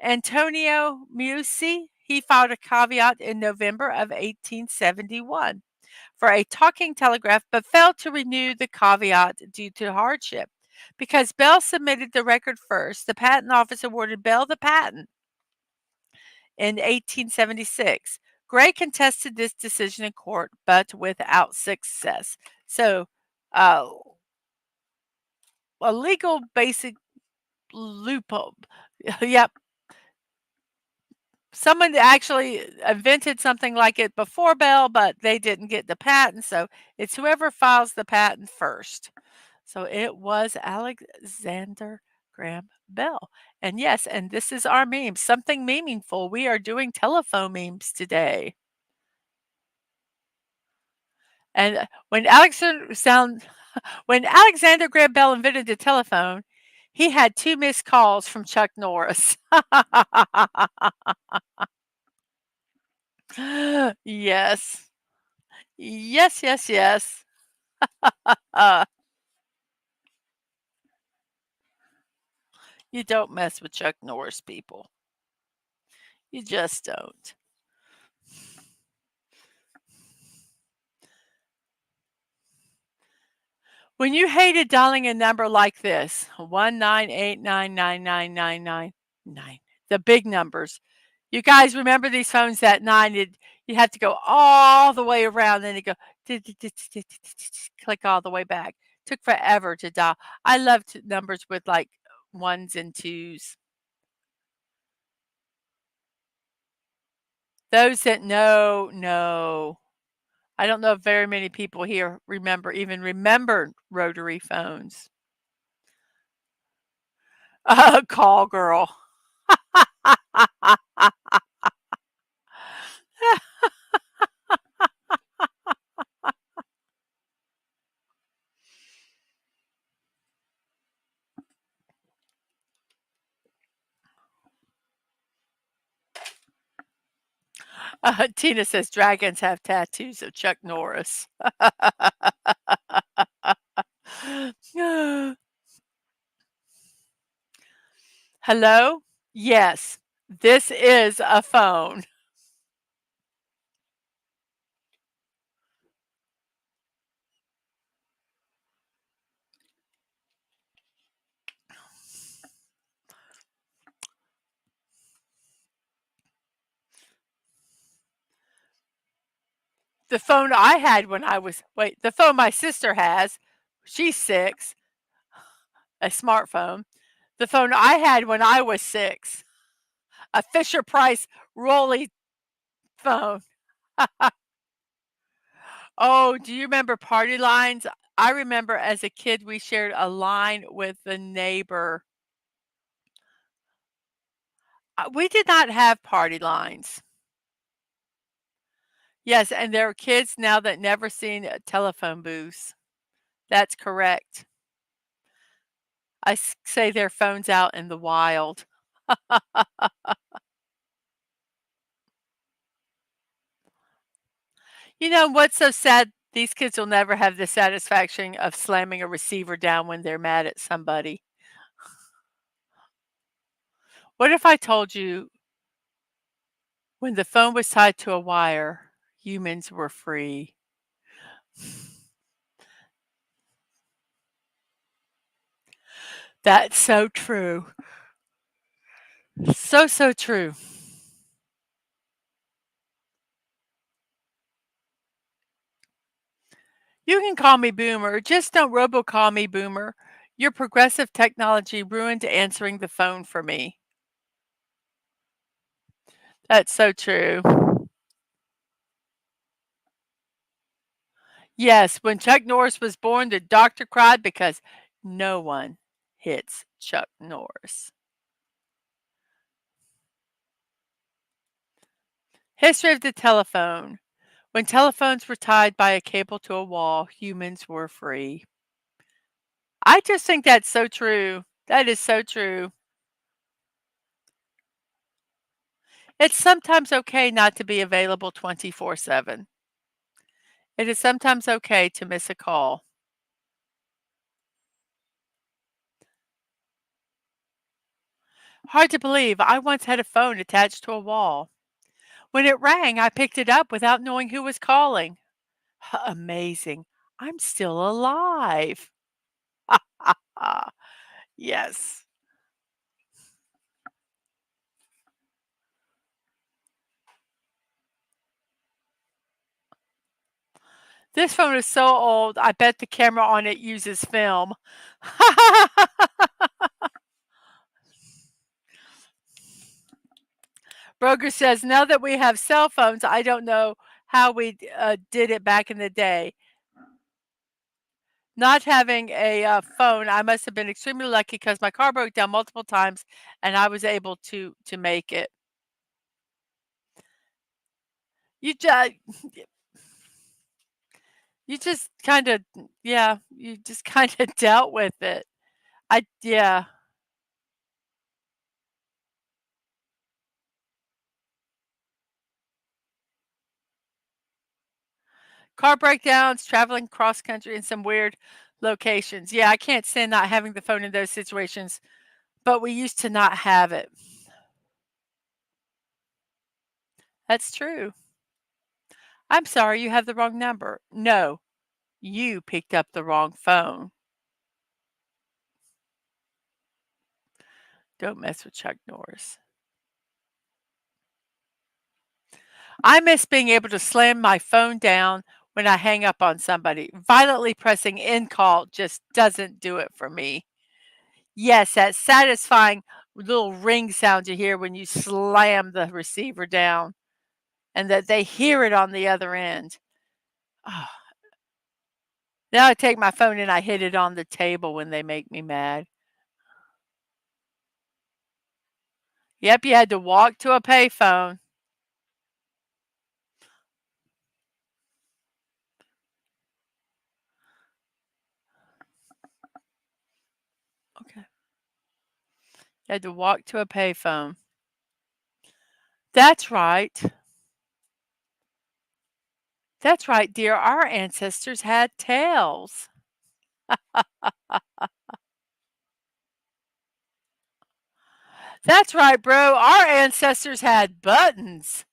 Antonio Musi. He filed a caveat in November of 1871 for a talking telegraph, but failed to renew the caveat due to hardship. Because Bell submitted the record first, the Patent Office awarded Bell the patent in 1876. Gray contested this decision in court, but without success. So, uh, a legal basic loophole. Yep. Someone actually invented something like it before Bell, but they didn't get the patent. So it's whoever files the patent first. So it was Alexander Graham Bell. And yes, and this is our meme, something meaningful. We are doing telephone memes today. And when Alexander Graham Bell invented the telephone, he had 2 missed calls from Chuck Norris. Yes. Yes, yes, yes. Uh, you don't mess with Chuck Norris, people. You just don't. When you hated dialing a number like this, 198999999, the big numbers. You guys remember these phones that 9, you'd have to go all the way around, then you go click all the way back. Took forever to dial. I loved numbers with like ones and twos. Those that know. I don't know if very many people here even remember rotary phones. Call girl. Tina says dragons have tattoos of Chuck Norris. Hello? Yes, this is a phone. The phone I had when I was, wait, the phone my sister has, she's 6, a smartphone. The phone I had when I was 6, a Fisher Price Rolly phone. Oh, do you remember party lines? I remember as a kid we shared a line with the neighbor. We did not have party lines. Yes, and there are kids now that never seen a telephone booths. That's correct. Say their phones out in the wild. You know what's so sad? These kids will never have the satisfaction of slamming a receiver down when they're mad at somebody. What if I told you when the phone was tied to a wire, humans were free? That's so true. So, so true. You can call me Boomer, just don't robocall me Boomer. Your progressive technology ruined answering the phone for me. That's so true. Yes, when Chuck Norris was born, the doctor cried because no one hits Chuck Norris. History of the telephone. When telephones were tied by a cable to a wall, humans were free. I just think that's so true. That is so true. It's sometimes okay not to be available 24/7. It is sometimes okay to miss a call. Hard to believe, I once had a phone attached to a wall. When it rang, I picked it up without knowing who was calling. Amazing. I'm still alive. Yes. This phone is so old, I bet the camera on it uses film. Broger says, now that we have cell phones, I don't know how we did it back in the day. Not having a phone, I must have been extremely lucky because my car broke down multiple times and I was able to make it. You just you just kind of yeah, you just kind of dealt with it. I yeah. Car breakdowns, traveling cross country in some weird locations. Yeah, I can't stand not having the phone in those situations, but we used to not have it. That's true. I'm sorry, you have the wrong number. No, you picked up the wrong phone. Don't mess with Chuck Norris. I miss being able to slam my phone down when I hang up on somebody. Violently pressing end call just doesn't do it for me. Yes, that satisfying little ring sound you hear when you slam the receiver down and that they hear it on the other end. Oh, now I take my phone and I hit it on the table when they make me mad. Yep, you had to walk to a payphone. Okay. You had to walk to a payphone. That's right. That's right, dear. Our ancestors had tails. That's right, bro. Our ancestors had buttons.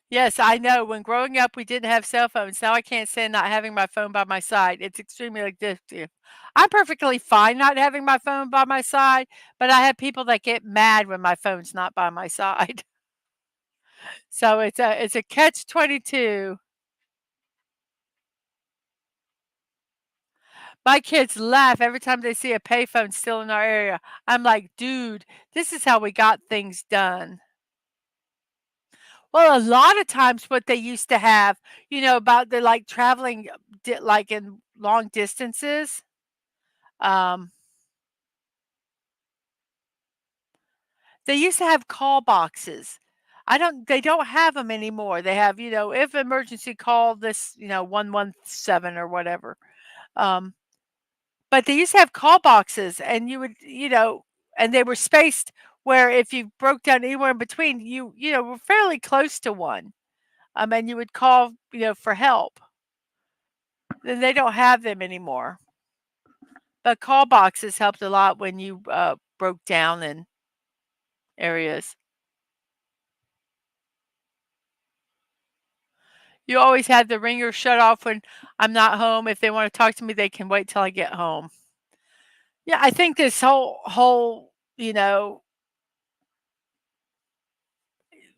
Yes, I know. When growing up, we didn't have cell phones. Now I can't stand not having my phone by my side. It's extremely addictive. I'm perfectly fine not having my phone by my side, but I have people that get mad when my phone's not by my side. So it's a catch 22. My kids laugh every time they see a payphone still in our area. I'm like, dude, this is how we got things done. Well, a lot of times what they used to have, about the like traveling like in long distances. Um, they used to have call boxes. They don't have them anymore. They have, if emergency call this, 117 or whatever. Um, but they used to have call boxes and you would, and they were spaced where if you broke down anywhere in between, you were fairly close to one. And you would call, for help. Then they don't have them anymore. But call boxes helped a lot when you broke down in areas. You always had the ringer shut off when I'm not home. If they want to talk to me, they can wait till I get home. Yeah, I think this whole, you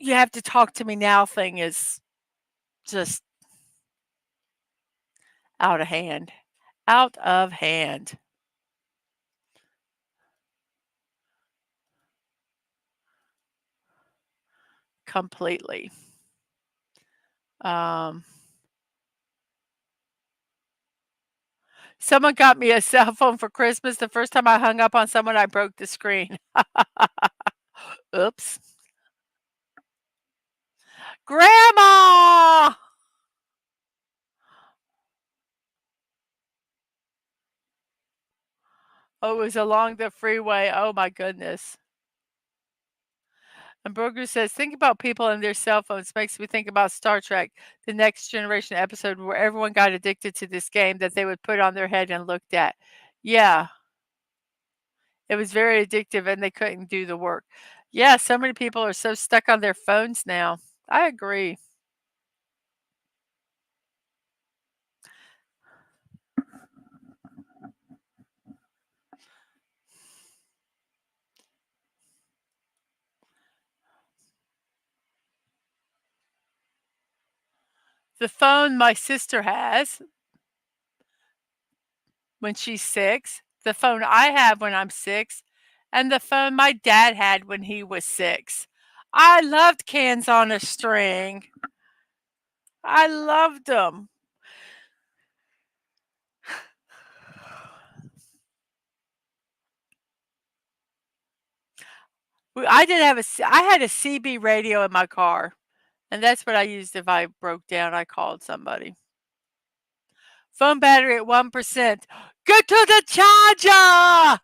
have to talk to me now thing is just out of hand. Out of hand completely. Um, Someone got me a cell phone for Christmas. The first time I hung up on someone, I broke the screen. Oops. Grandma! Oh, it was along the freeway. Oh my goodness. And Broger says, think about people and their cell phones makes me think about Star Trek, the Next Generation episode where everyone got addicted to this game that they would put on their head and looked at. Yeah, it was very addictive and they couldn't do the work. Yeah, so many people are so stuck on their phones now. I agree. The phone my sister has when she's 6, the phone I have when I'm 6, and the phone my dad had when he was 6. I loved Cans on a String. I loved them. I had a CB radio in my car, and that's what I used if I broke down, I called somebody. Phone battery at 1%. Go to the charger!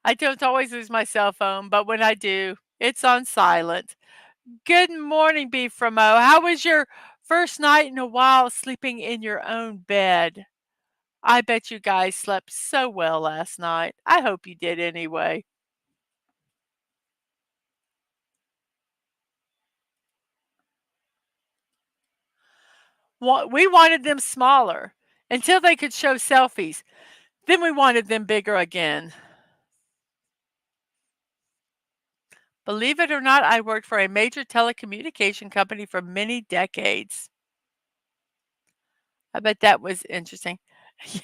I don't always lose my cell phone, but when I do, it's on silent. Good morning, Beef from O. How was your first night in a while sleeping in your own bed? I bet you guys slept so well last night. I hope you did anyway. We wanted them smaller until they could show selfies. Then we wanted them bigger again. Believe it or not, I worked for a major telecommunication company for many decades. I bet that was interesting.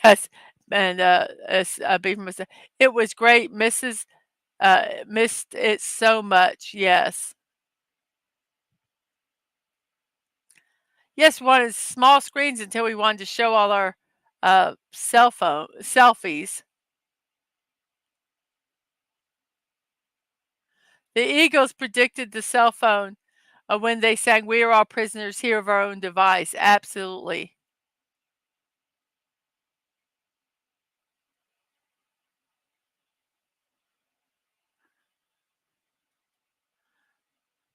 Yes, and, as, Beaver was it was great, Mrs. Missed it so much, yes. Yes, we wanted small screens until we wanted to show all our, cell phone selfies. The Eagles predicted the cell phone, when they sang, "We are all prisoners here of our own device." Absolutely.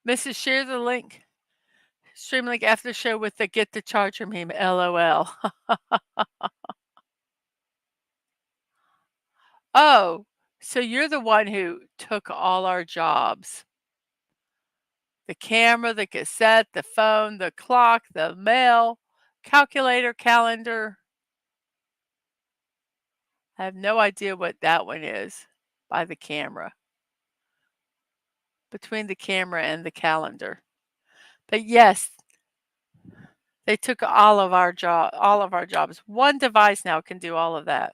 Mrs. Share the link. Stream link after the show with the "Get the charger" meme, LOL. Oh, so you're the one who took all our jobs. The camera, the cassette, the phone, the clock, the mail, calculator, calendar. I have no idea what that one is by the camera, between the camera and the calendar. But yes, they took all of our jobs. One device now can do all of that.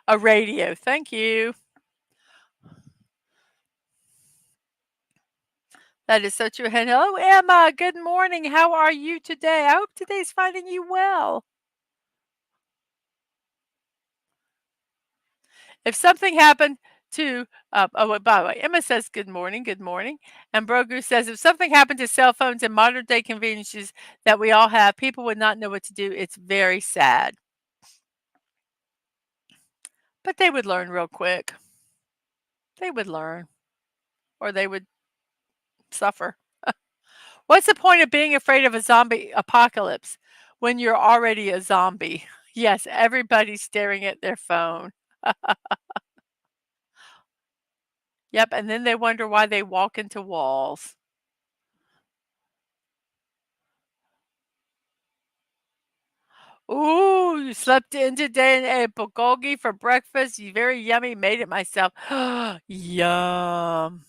A radio. Thank you. That is so true. And hello, Emma. Good morning. How are you today? I hope today's finding you well. If something happened to, by the way, Emma says, good morning, good morning. And Brogu says, if something happened to cell phones and modern day conveniences that we all have, people would not know what to do. It's very sad. But they would learn real quick. They would learn, or they would suffer. What's the point of being afraid of a zombie apocalypse when you're already a zombie? Yes, everybody's staring at their phone. Yep, and then they wonder why they walk into walls. Ooh, you slept in today and ate bulgogi for breakfast. You very yummy. Made it myself. Yum.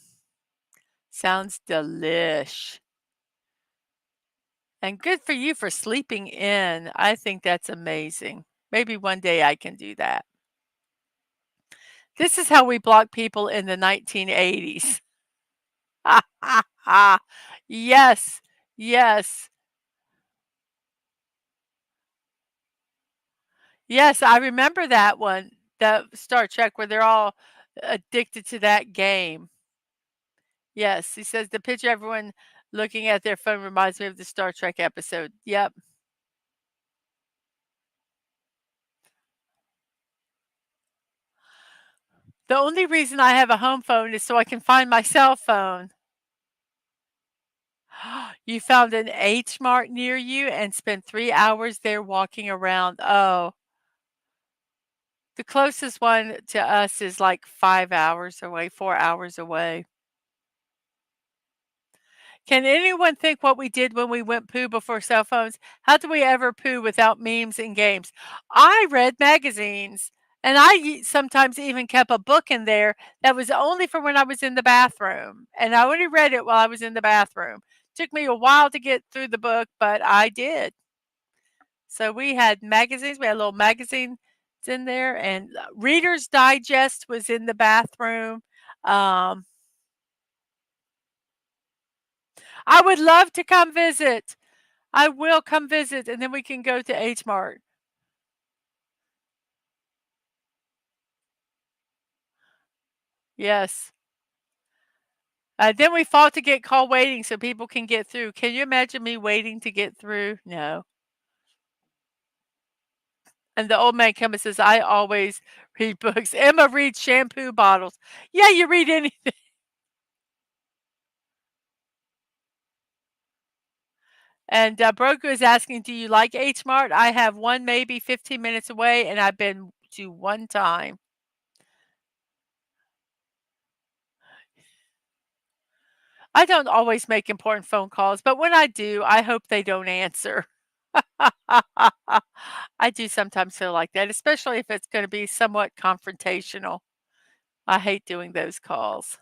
Sounds delish. And good for you for sleeping in. I think that's amazing. Maybe one day I can do that. This is how we block people in the 1980s. Yes, yes, yes, I remember that one, the Star Trek where they're all addicted to that game. Yes, he says the picture everyone looking at their phone reminds me of the Star Trek episode. Yep. The only reason I have a home phone is so I can find my cell phone. You found an H Mart near you and spent 3 hours there walking around. Oh, the closest one to us is like 5 hours away, 4 hours away. Can anyone think what we did when we went poo before cell phones? How do we ever poo without memes and games? I read magazines, and sometimes even kept a book in there that was only for when I was in the bathroom, and I only read it while I was in the bathroom. Took me a while to get through the book, but I did. So we had magazines. We had little magazines in there, and Reader's Digest was in the bathroom. Um, I would love to come visit. I will come visit, and then we can go to H Mart. Yes. Then we fought to get call waiting so people can get through. Can you imagine me waiting to get through? No. And the old man comes and says, I always read books. Emma reads shampoo bottles. Yeah, you read anything. And Broker is asking, do you like H Mart? I have one maybe 15 minutes away, and I've been to one time. I don't always make important phone calls, but when I do, I hope they don't answer. I do sometimes feel like that, especially if it's gonna be somewhat confrontational. I hate doing those calls.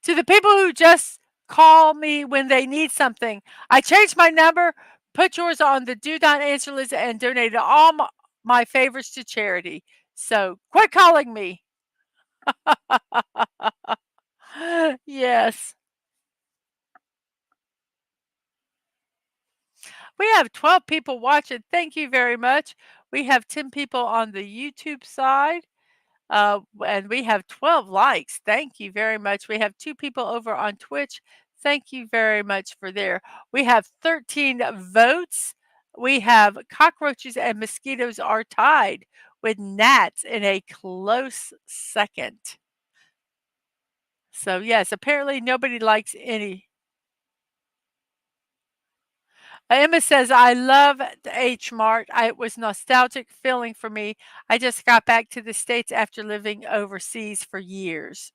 To the people who just call me when they need something, I changed my number, put yours on the do not answer list, and donated all my favors to charity. So quit calling me. Yes. We have 12 people watching. Thank you very much. We have 10 people on the YouTube side. And we have 12 likes. Thank you very much. We have 2 people over on Twitch. Thank you very much for there. We have 13 votes. We have cockroaches and mosquitoes are tied with gnats in a close second. So yes, apparently nobody likes any. Emma says, I love the H Mart. It was nostalgic feeling for me. I just got back to the States after living overseas for years.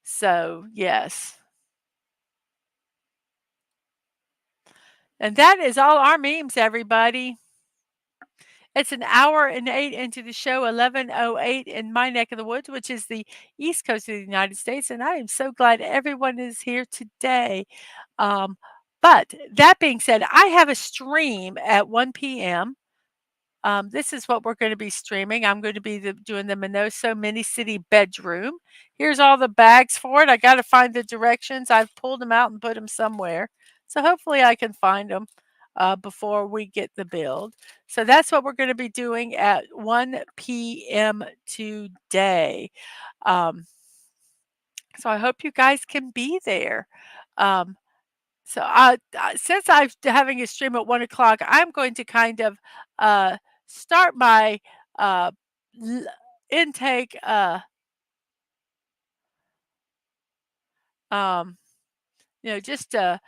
So, yes. And that is all our memes, everybody. It's an hour and 8 into the show, 11:08 in my neck of the woods, which is the East Coast of the United States, and I am so glad everyone is here today. Um, but that being said, I have a stream at 1 PM. This is what we're going to be streaming. I'm going to be doing the Minoso Mini City bedroom. Here's all the bags for it. I got to find the directions. I've pulled them out and put them somewhere. So hopefully I can find them before we get the build. So that's what we're going to be doing at 1 p.m. today. Um, so I hope you guys can be there. Um, since I'm having a stream at 1 o'clock, I'm going to kind of uh, start my uh, l- intake, um, just uh,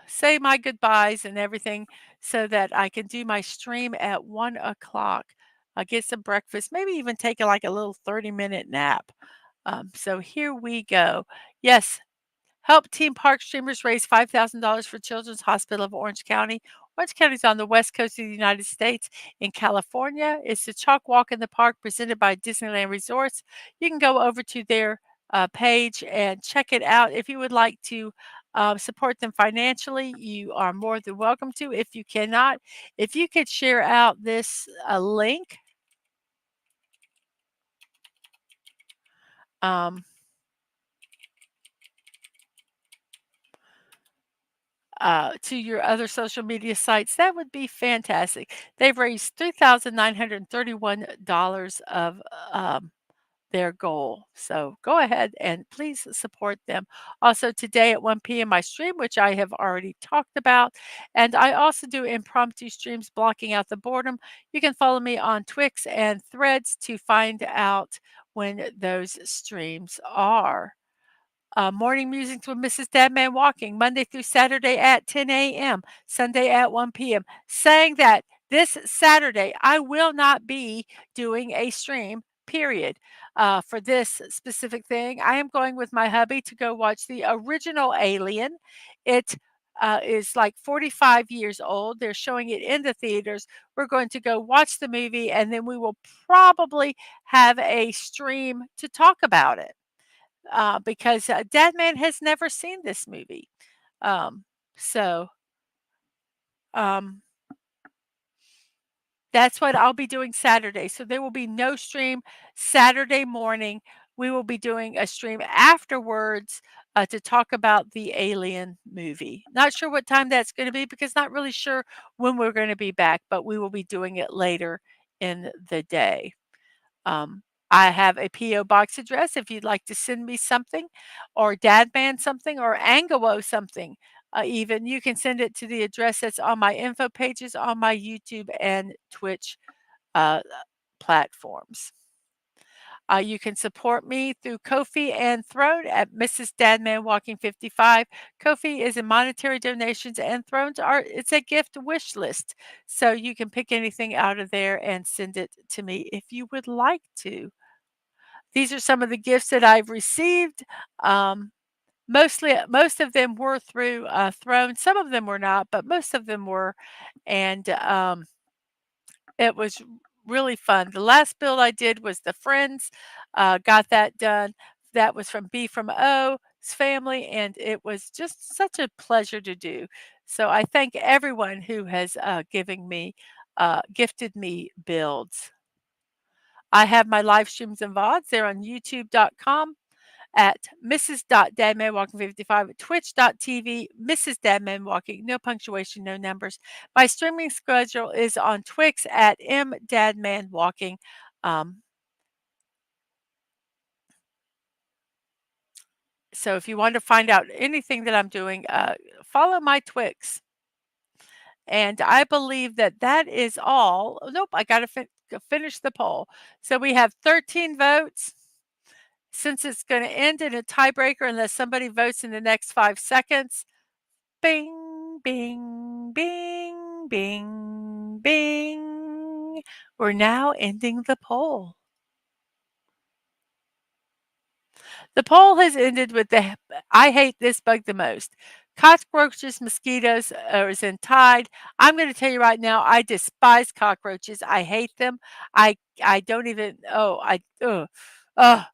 say my goodbyes and everything so that I can do my stream at 1 o'clock. I'll get some breakfast, maybe even take like a little 30-minute nap. So here we go. Yes, help Team Park streamers raise $5,000 for Children's Hospital of Orange County. Orange County is on the west coast of the United States. In California, it's the Chalk Walk in the Park presented by Disneyland Resorts. You can go over to their page and check it out if you would like to support them financially, you are more than welcome to. If you cannot, if you could share out this link um, to your other social media sites, that would be fantastic. They've raised $3,931 of their goal. So go ahead and please support them. Also, today at 1 p.m., I stream, which I have already talked about. And I also do impromptu streams blocking out the boredom. You can follow me on Twix and Threads to find out when those streams are. Morning musings with Mrs. Dadman Walking, Monday through Saturday at 10 a.m., Sunday at 1 p.m. Saying that this Saturday I will not be doing a stream, period. For this specific thing, I am going with my hubby to go watch the original Alien. It is like 45 years old. They're showing it in the theaters. We're going to go watch the movie and then we will probably have a stream to talk about it because Dadman has never seen this movie. Um, so um, that's what I'll be doing Saturday. So there will be no stream Saturday morning. We will be doing a stream afterwards to talk about the Alien movie. Not sure what time that's going to be because not really sure when we're going to be back, but we will be doing it later in the day. Um, I have a P.O. box address if you'd like to send me something or Dadman something or Angawo something. Even you can send it to the address that's on my info pages on my YouTube and Twitch uh, platforms. You can support me through Kofi and Throne at Mrs.DadmanWalking55. Kofi is in monetary donations and Thrones are it's a gift wish list. So you can pick anything out of there and send it to me if you would like to. These are some of the gifts that I've received. Um, most of them were through Throne. Some of them were not, but most of them were. And it was really fun. The last build I did was the Friends, got that done. That was from B from O's family, and it was just such a pleasure to do. So I thank everyone who has gifted me builds. I have my live streams and VODs. They're on youtube.com at Mrs.DadmanWalking55, twitch.tv, Mrs. Dadman Walking, no punctuation, no numbers. My streaming schedule is on Twix at MDadmanWalking. Um, so if you want to find out anything that I'm doing, follow my Twix. And I believe that that is all. Oh, nope, I got to finish the poll. So we have 13 votes. Since it's going to end in a tiebreaker unless somebody votes in the next 5 seconds, bing, bing, bing, bing, bing. We're now ending the poll. The poll has ended with the I hate this bug the most. Cockroaches, mosquitoes is in tied. I'm going to tell you right now, I despise cockroaches. I hate them. I don't even. Oh, I. Oh,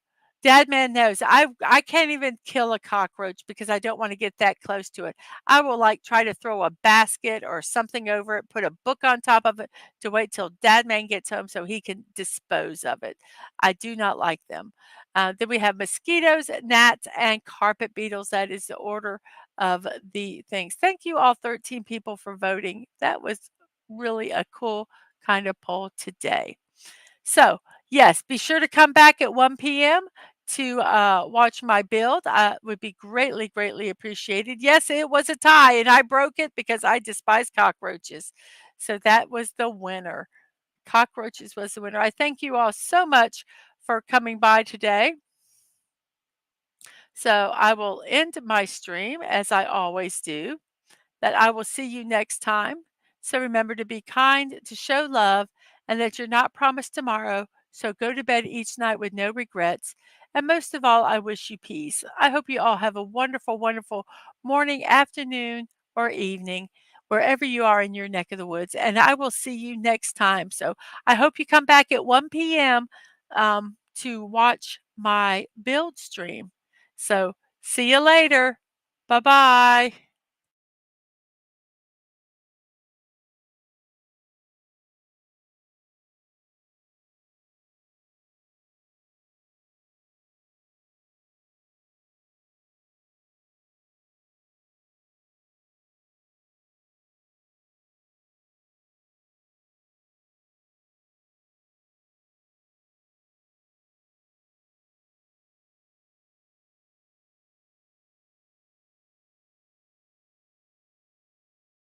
Dad man knows. I can't even kill a cockroach because I don't want to get that close to it. I will like try to throw a basket or something over it, put a book on top of it to wait till Dad man gets home so he can dispose of it. I do not like them. Then we have mosquitoes, gnats, and carpet beetles. That is the order of the things. Thank you all 13 people for voting. That was really a cool kind of poll today. So, yes, be sure to come back at 1 p.m. to watch my build. Would be greatly, greatly appreciated. Yes, it was a tie, and I broke it because I despise cockroaches. So that was the winner. Cockroaches was the winner. I thank you all so much for coming by today. So I will end my stream as I always do, that I will see you next time. So remember to be kind, to show love, and that you're not promised tomorrow. So go to bed each night with no regrets. And most of all, I wish you peace. I hope you all have a wonderful, wonderful morning, afternoon, or evening, wherever you are in your neck of the woods. And I will see you next time. So I hope you come back at 1 p.m. To watch my build stream. So see you later. Bye-bye.